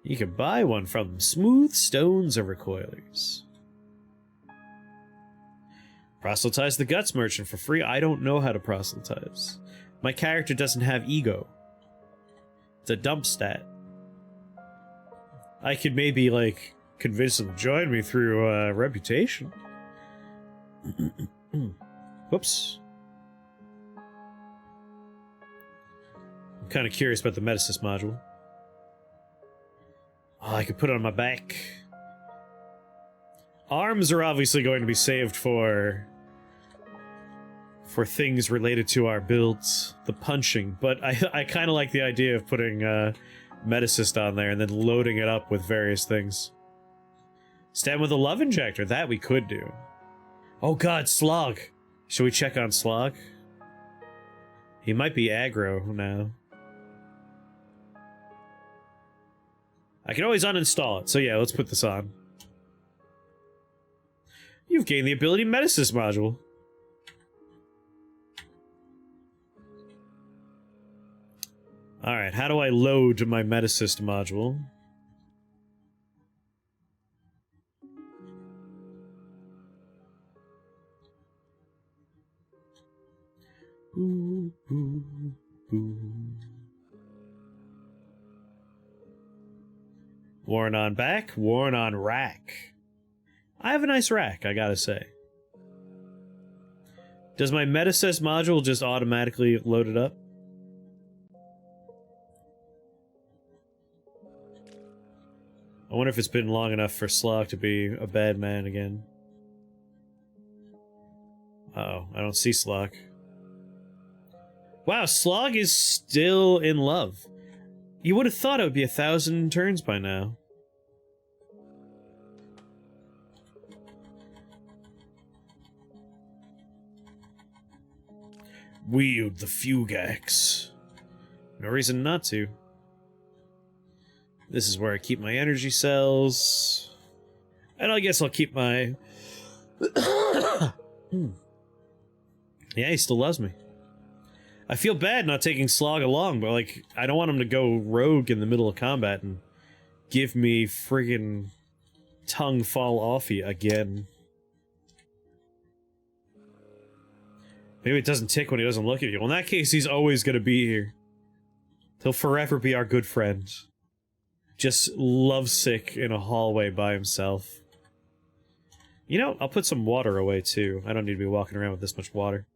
You can buy one from Smooth Stones of Recoilers. Proselytize the Guts Merchant for free. I don't know how to proselytize. My character doesn't have ego. It's a dump stat. I could maybe, like, convince them to join me through reputation. Whoops. I'm kind of curious about the Medicist module. Oh, I could put it on my back. Arms are obviously going to be saved for things related to our builds, the punching, but I kind of like the idea of putting Medicist on there and then loading it up with various things. Stand with a love injector, that we could do. Oh god, Slog! Should we check on Slog? He might be aggro now. I can always uninstall it, so yeah, let's put this on. You've gained the ability Medicist module. Alright, how do I load my Medicist module? Boo, boo, boo. Worn on back, worn on rack. I have a nice rack, I gotta say. Does my Medicist module just automatically load it up? I wonder if it's been long enough for Slog to be a bad man again. Uh-oh, I don't see Slog. Wow, Slog is still in love. You would have thought it would be 1,000 turns by now. Wield the Fugax. No reason not to. This is where I keep my energy cells. And I guess I'll keep my... Yeah, he still loves me. I feel bad not taking Slog along, but, like, I don't want him to go rogue in the middle of combat and give me friggin' tongue fall offy again. Maybe it doesn't tick when he doesn't look at you. Well, in that case, he's always gonna be here. He'll forever be our good friend. Just lovesick in a hallway by himself. You know, I'll put some water away, too. I don't need to be walking around with this much water.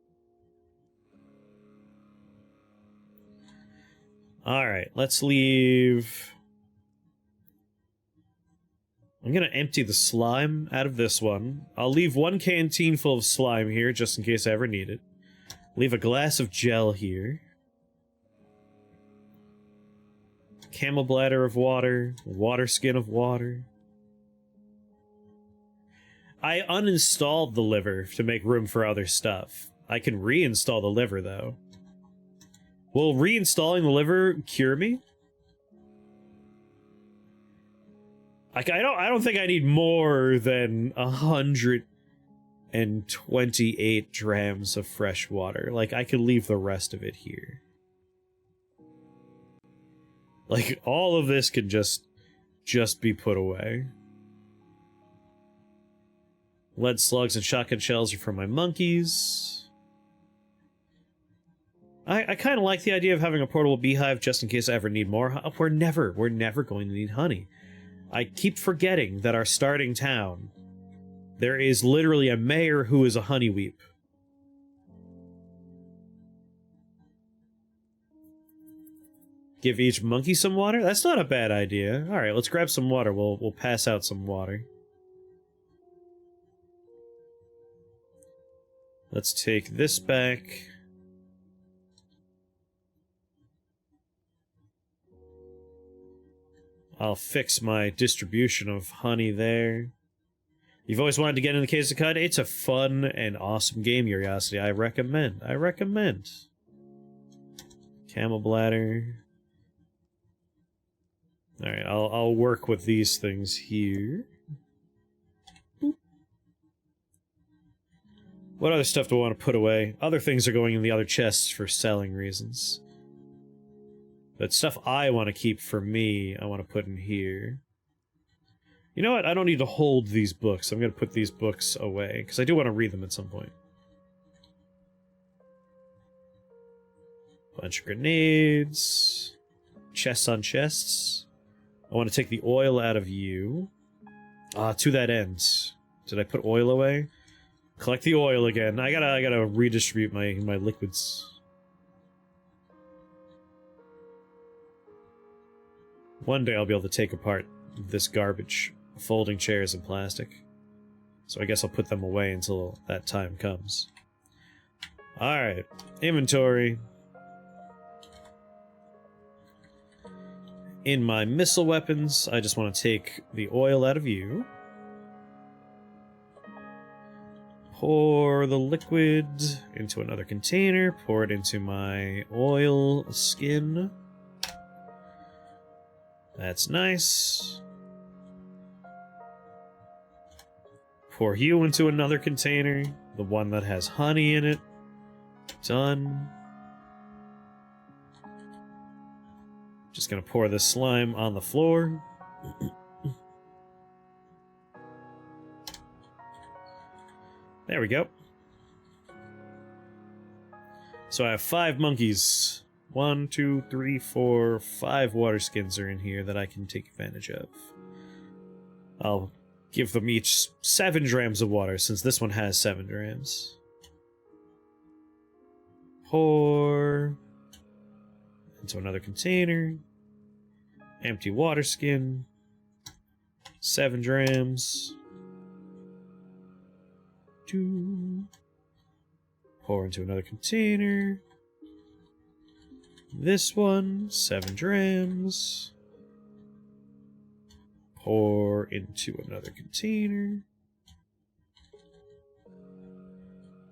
Alright, let's leave... I'm gonna empty the slime out of this one. I'll leave one canteen full of slime here, just in case I ever need it. Leave a glass of gel here. Camel bladder of water. Water skin of water. I uninstalled the liver to make room for other stuff. I can reinstall the liver, though. Will reinstalling the liver cure me? Like, I don't think I need more than 128 drams of fresh water. Like, I could leave the rest of it here. Like, all of this can just be put away. Lead slugs and shotgun shells are for my monkeys. I kind of like the idea of having a portable beehive just in case I ever need more. We're never going to need honey. I keep forgetting that our starting town, there is literally a mayor who is a honey weep. Give each monkey some water? That's not a bad idea. Alright, let's grab some water. We'll pass out some water. Let's take this back. I'll fix my distribution of honey there. You've always wanted to get into Case of Cud? It's a fun and awesome game, Curiosity. I recommend. I recommend. Camel bladder. Alright, I'll work with these things here. Boop. What other stuff do I want to put away? Other things are going in the other chests for selling reasons. But stuff I want to keep for me, I want to put in here. You know what? I don't need to hold these books. I'm going to put these books away, because I do want to read them at some point. Bunch of grenades. Chests on chests. I want to take the oil out of you. To that end. Did I put oil away? Collect the oil again. I gotta redistribute my liquids. One day I'll be able to take apart this garbage. Folding chairs and plastic. So I guess I'll put them away until that time comes. Alright. Inventory. In my missile weapons, I just want to take the oil out of you. Pour the liquid into another container. Pour it into my oil skin. That's nice. Pour you into another container. The one that has honey in it. Done. Just gonna pour this slime on the floor. There we go. So I have 5 monkeys. 1, 2, 3, 4, 5 water skins are in here that I can take advantage of. I'll give them each 7 drams of water, since this one has 7 drams. Pour into another container. Empty water skin. 7 drams. 2. Pour into another container. This one, 7 drams. Pour into another container.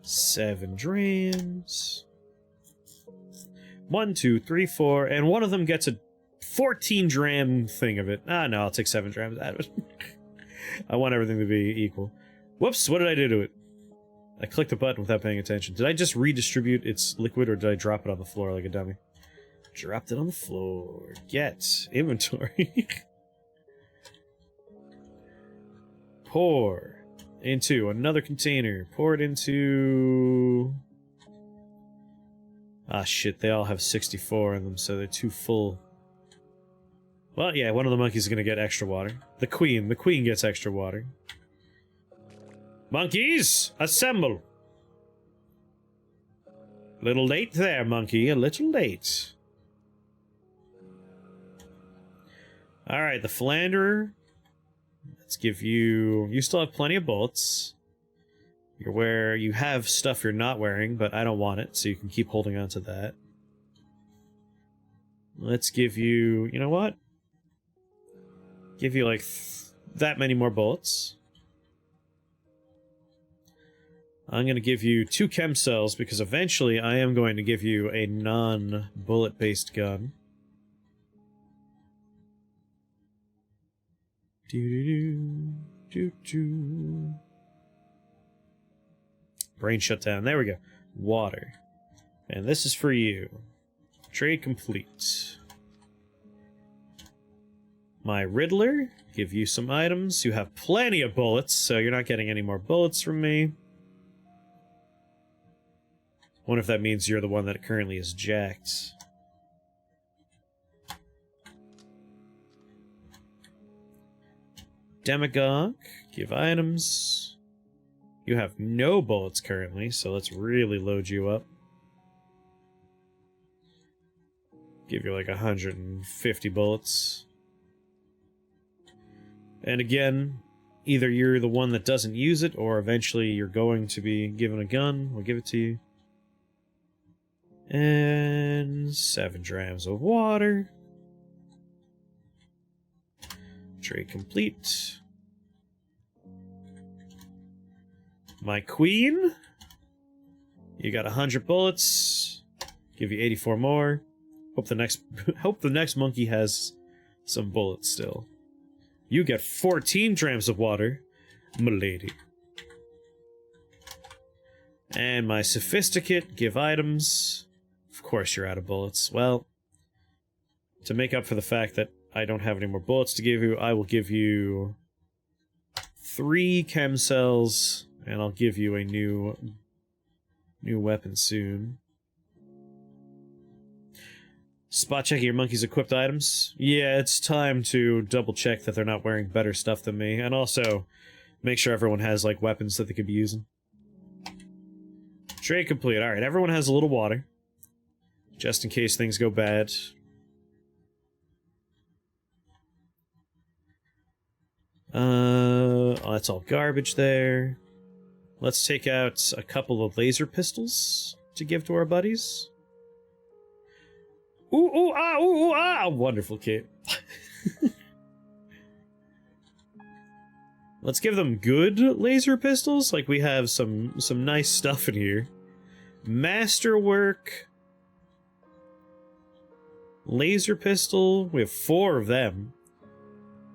7 drams. 1, 2, 3, 4, and one of them gets a 14 dram thing of it. Ah, no, I'll take 7 drams out of it. I want everything to be equal. Whoops, what did I do to it? I clicked the button without paying attention. Did I just redistribute its liquid, or did I drop it on the floor like a dummy? Dropped it on the floor. Get inventory. Pour into another container. Pour it into... Ah, shit, they all have 64 in them, so they're too full. Well, yeah, one of the monkeys is gonna get extra water. The queen gets extra water. Monkeys, assemble! A little late there, monkey, a little late. Alright, the philanderer. Let's give you... You still have plenty of bullets. You have stuff you're not wearing, but I don't want it, so you can keep holding on to that. Let's give you... You know what? Give you, like, that many more bullets. I'm going to give you 2 chem cells, because eventually I am going to give you a non-bullet-based gun. Do-do-do. Brain shut down. There we go. Water. And this is for you. Trade complete. My Riddler. Give you some items. You have plenty of bullets, so you're not getting any more bullets from me. Wonder if that means you're the one that currently is jacked. Demagogue. Give items. You have no bullets currently, so let's really load you up. Give you like 150 bullets. And again, either you're the one that doesn't use it, or eventually you're going to be given a gun. We'll give it to you. And 7 drams of water. Trade complete. My queen. You got 100 bullets. Give you 84 more. Hope the next monkey has some bullets still. You get 14 drams of water, m'lady. And my sophisticate, give items. Of course you're out of bullets. Well, to make up for the fact that I don't have any more bullets to give you, I will give you 3 chem cells, and I'll give you a new weapon soon. Spot checking your monkey's equipped items. Yeah, it's time to double check that they're not wearing better stuff than me, and also make sure everyone has, like, weapons that they could be using. Trade complete. Alright, everyone has a little water. Just in case things go bad. Oh, that's all garbage there. Let's take out a couple of laser pistols to give to our buddies. Ooh, ah! Wonderful, Kate. Let's give them good laser pistols. Like, we have some nice stuff in here. Masterwork. Laser pistol. We have 4 of them.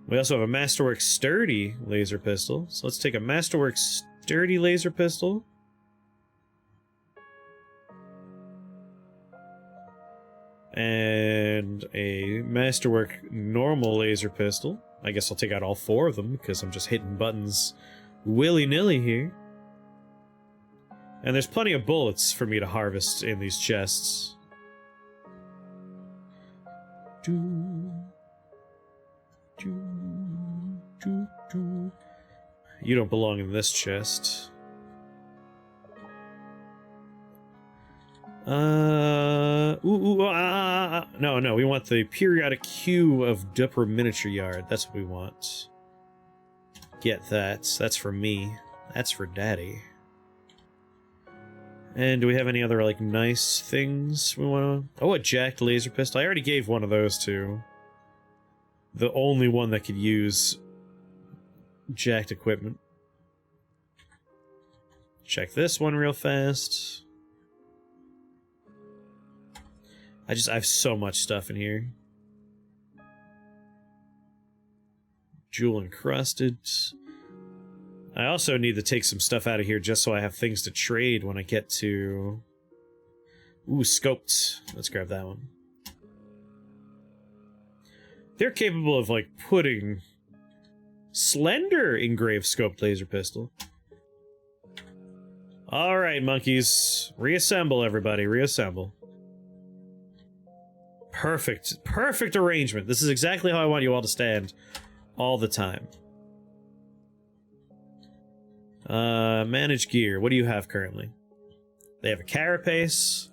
We also have a Masterwork Sturdy laser pistol. So let's take a Masterwork Sturdy laser pistol. And a Masterwork normal laser pistol. I guess I'll take out all 4 of them, because I'm just hitting buttons willy-nilly here. And there's plenty of bullets for me to harvest in these chests. You don't belong in this chest. No, we want the periodic queue of Dupper Miniature Yard. That's what we want. Get that. That's for me. That's for Daddy. And do we have any other, like, nice things we want to... Oh, a jacked laser pistol. I already gave one of those to the only one that could use jacked equipment. Check this one real fast. I have so much stuff in here. Jewel encrusted. I also need to take some stuff out of here just so I have things to trade when I get to... Ooh, scoped. Let's grab that one. They're capable of, like, putting slender engraved scoped laser pistol. Alright, monkeys. Reassemble, everybody. Reassemble. Perfect. Perfect arrangement. This is exactly how I want you all to stand all the time. Manage gear. What do you have currently? They have a carapace.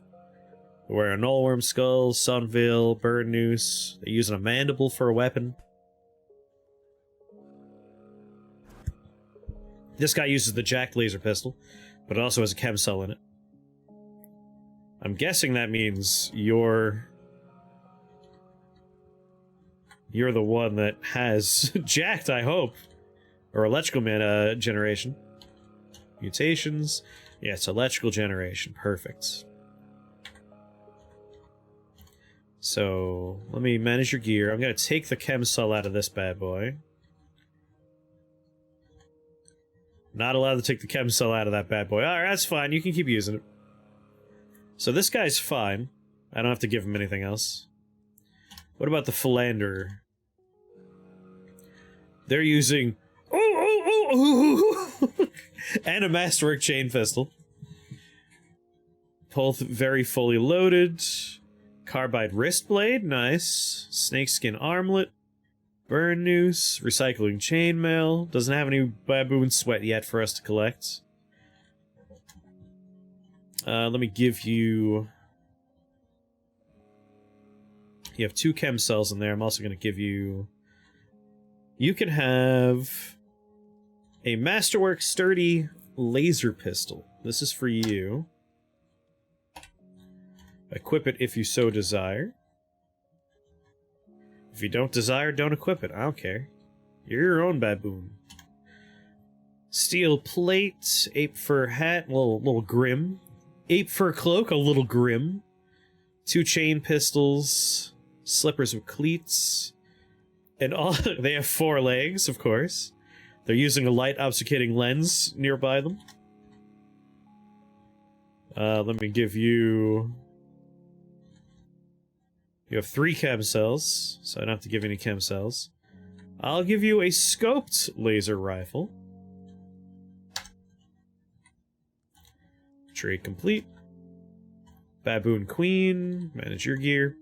They wear a nullworm skull, sunveil, burn noose. They're using a mandible for a weapon. This guy uses the jacked laser pistol, but it also has a chem cell in it. I'm guessing that means you're the one that has jacked, I hope. Or electrical generation. Mutations. Yeah, it's electrical generation. Perfect. So, let me manage your gear. I'm going to take the chem cell out of this bad boy. Not allowed to take the chem cell out of that bad boy. Alright, that's fine. You can keep using it. So this guy's fine. I don't have to give him anything else. What about the philanderer? They're using... and a Masterwork chain pistol. Both very fully loaded. Carbide wrist blade, nice. Snakeskin armlet. Burn noose. Recycling chainmail. Doesn't have any baboon sweat yet for us to collect. Let me give you... You have 2 chem cells in there. I'm also going to give you... You can have A Masterwork Sturdy Laser Pistol. This is for you. Equip it if you so desire. If you don't desire, don't equip it. I don't care. You're your own baboon. Steel plate, ape fur hat, little grim. Ape fur cloak, a little grim. 2 chain pistols, slippers with cleats, and all. They have 4 legs, of course. They're using a light obfuscating lens nearby them. Let me give you. You have 3 chem cells, so I don't have to give any chem cells. I'll give you a scoped laser rifle. Trade complete. Baboon Queen, manage your gear.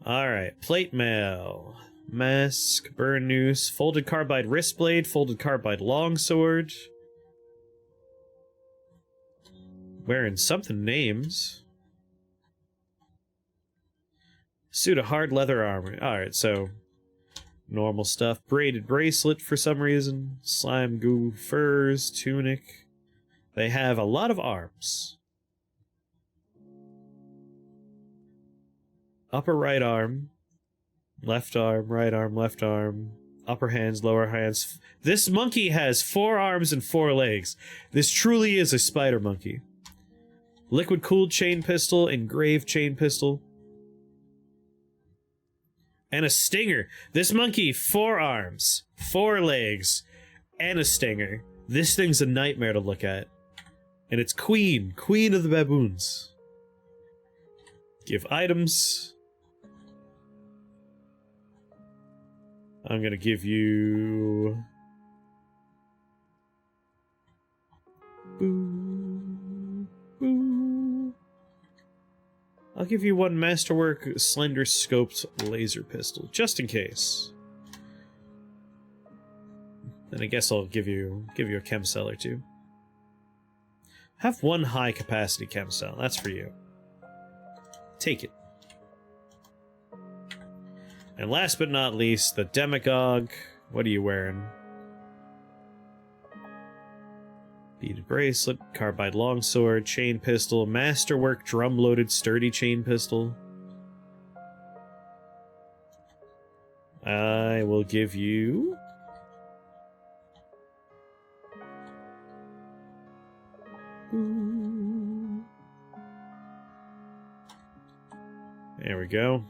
Alright, plate mail. Mask, burn noose, folded carbide wrist blade, folded carbide longsword. Wearing something names. Suit of hard leather armor. Alright, so normal stuff. Braided bracelet for some reason. Slime goo furs, tunic. They have a lot of arms. Upper right arm, left arm, right arm, left arm, upper hands, lower hands. This monkey has 4 arms and 4 legs. This truly is a spider monkey. Liquid cooled chain pistol, engraved chain pistol. And a stinger. This monkey, 4 arms, 4 legs, and a stinger. This thing's a nightmare to look at. And it's Queen of the baboons. Give items. I'm gonna give you... Boo. Boo. I'll give you 1 Masterwork Slender Scoped Laser Pistol, just in case. Then I guess I'll give you a chem cell or 2. Have 1 high capacity chem cell, that's for you. Take it. And last but not least, the Demagogue. What are you wearing? Beaded bracelet, carbide longsword, chain pistol, masterwork drum-loaded sturdy chain pistol. I will give you... There we go.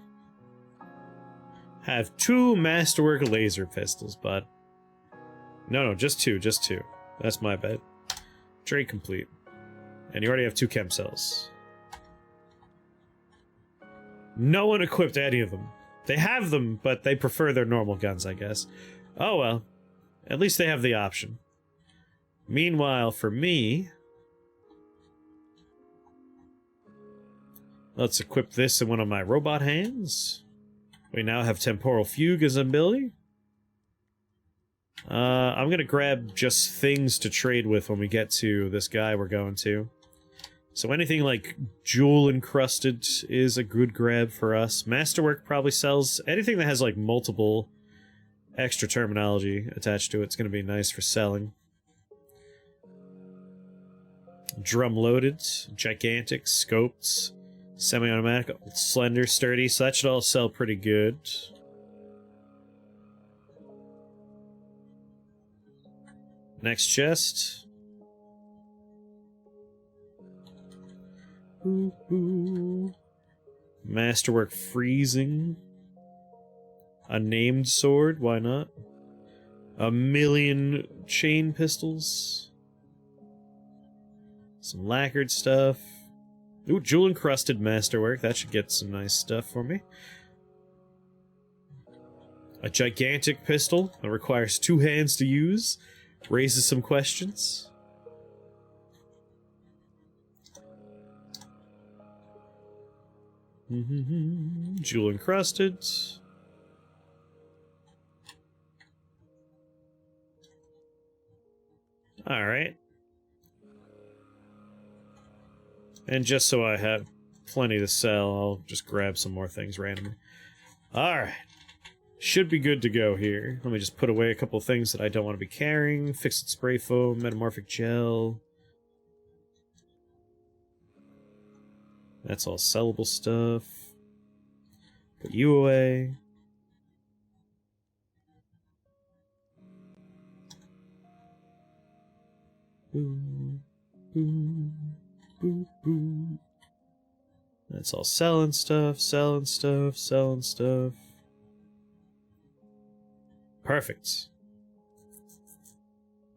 Have 2 Masterwork laser pistols, but... No, just 2, just 2. That's my bad. Trade complete. And you already have 2 chem cells. No one equipped any of them. They have them, but they prefer their normal guns, I guess. Oh well. At least they have the option. Meanwhile, for me... Let's equip this in one of my robot hands. We now have Temporal Fugue as an ability. I'm gonna grab just things to trade with when we get to this guy we're going to. So anything like jewel encrusted is a good grab for us. Masterwork probably sells anything that has like multiple extra terminology attached to it. It's gonna be nice for selling. Drum loaded, gigantic, scoped, semi-automatic, slender, sturdy, so that should all sell pretty good. Next chest. Masterwork freezing. A named sword, why not? A million chain pistols. Some lacquered stuff. Ooh, jewel encrusted masterwork. That should get some nice stuff for me. A gigantic pistol that requires 2 hands to use. Raises some questions. Jewel encrusted. Alright. And just so I have plenty to sell, I'll just grab some more things randomly. Alright. Should be good to go here. Let me just put away a couple things that I don't want to be carrying. Fixed spray foam, metamorphic gel. That's all sellable stuff. Put you away. Boom, boom, boom, boom. That's all selling stuff, selling stuff, selling stuff. Perfect.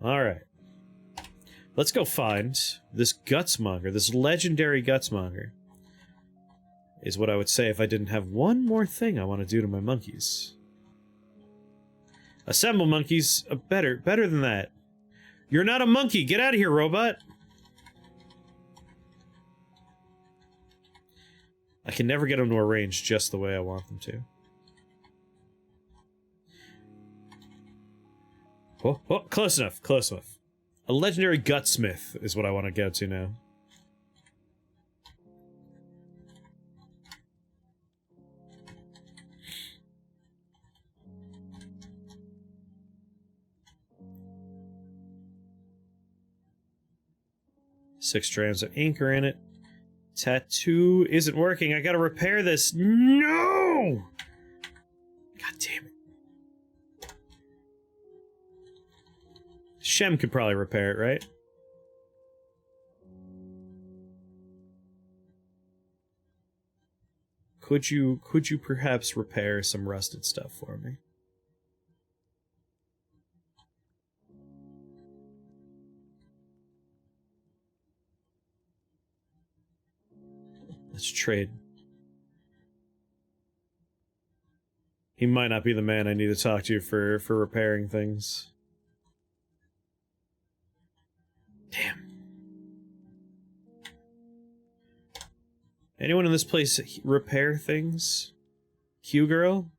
Alright. Let's go find this Gutsmonger, this legendary Gutsmonger. Is what I would say if I didn't have one more thing I want to do to my monkeys. Assemble monkeys. Better than that. You're not a monkey! Get out of here, robot! I can never get them to arrange just the way I want them to. Oh, oh, close enough, close enough. A legendary gutsmith is what I want to go to now. Six strands of ink are in it. Tattoo isn't working. I gotta repair this. No! God damn it. Shem could probably repair it, right? Could you perhaps repair some rusted stuff for me? Let's trade. He might not be the man I need to talk to for repairing things. Damn. Anyone in this place repair things? Q-Girl?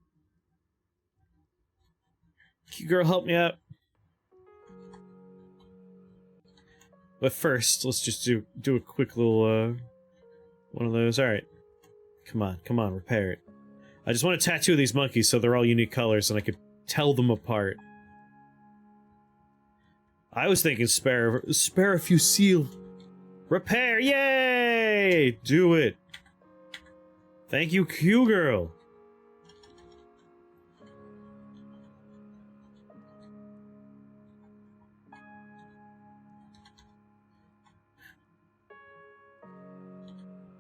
Q-Girl, help me out. But first, let's just do a quick little, one of those. Alright. Come on, repair it. I just want to tattoo these monkeys so they're all unique colors and I could tell them apart. I was thinking spare a few seal. Repair, yay! Do it. Thank you, Q-Girl.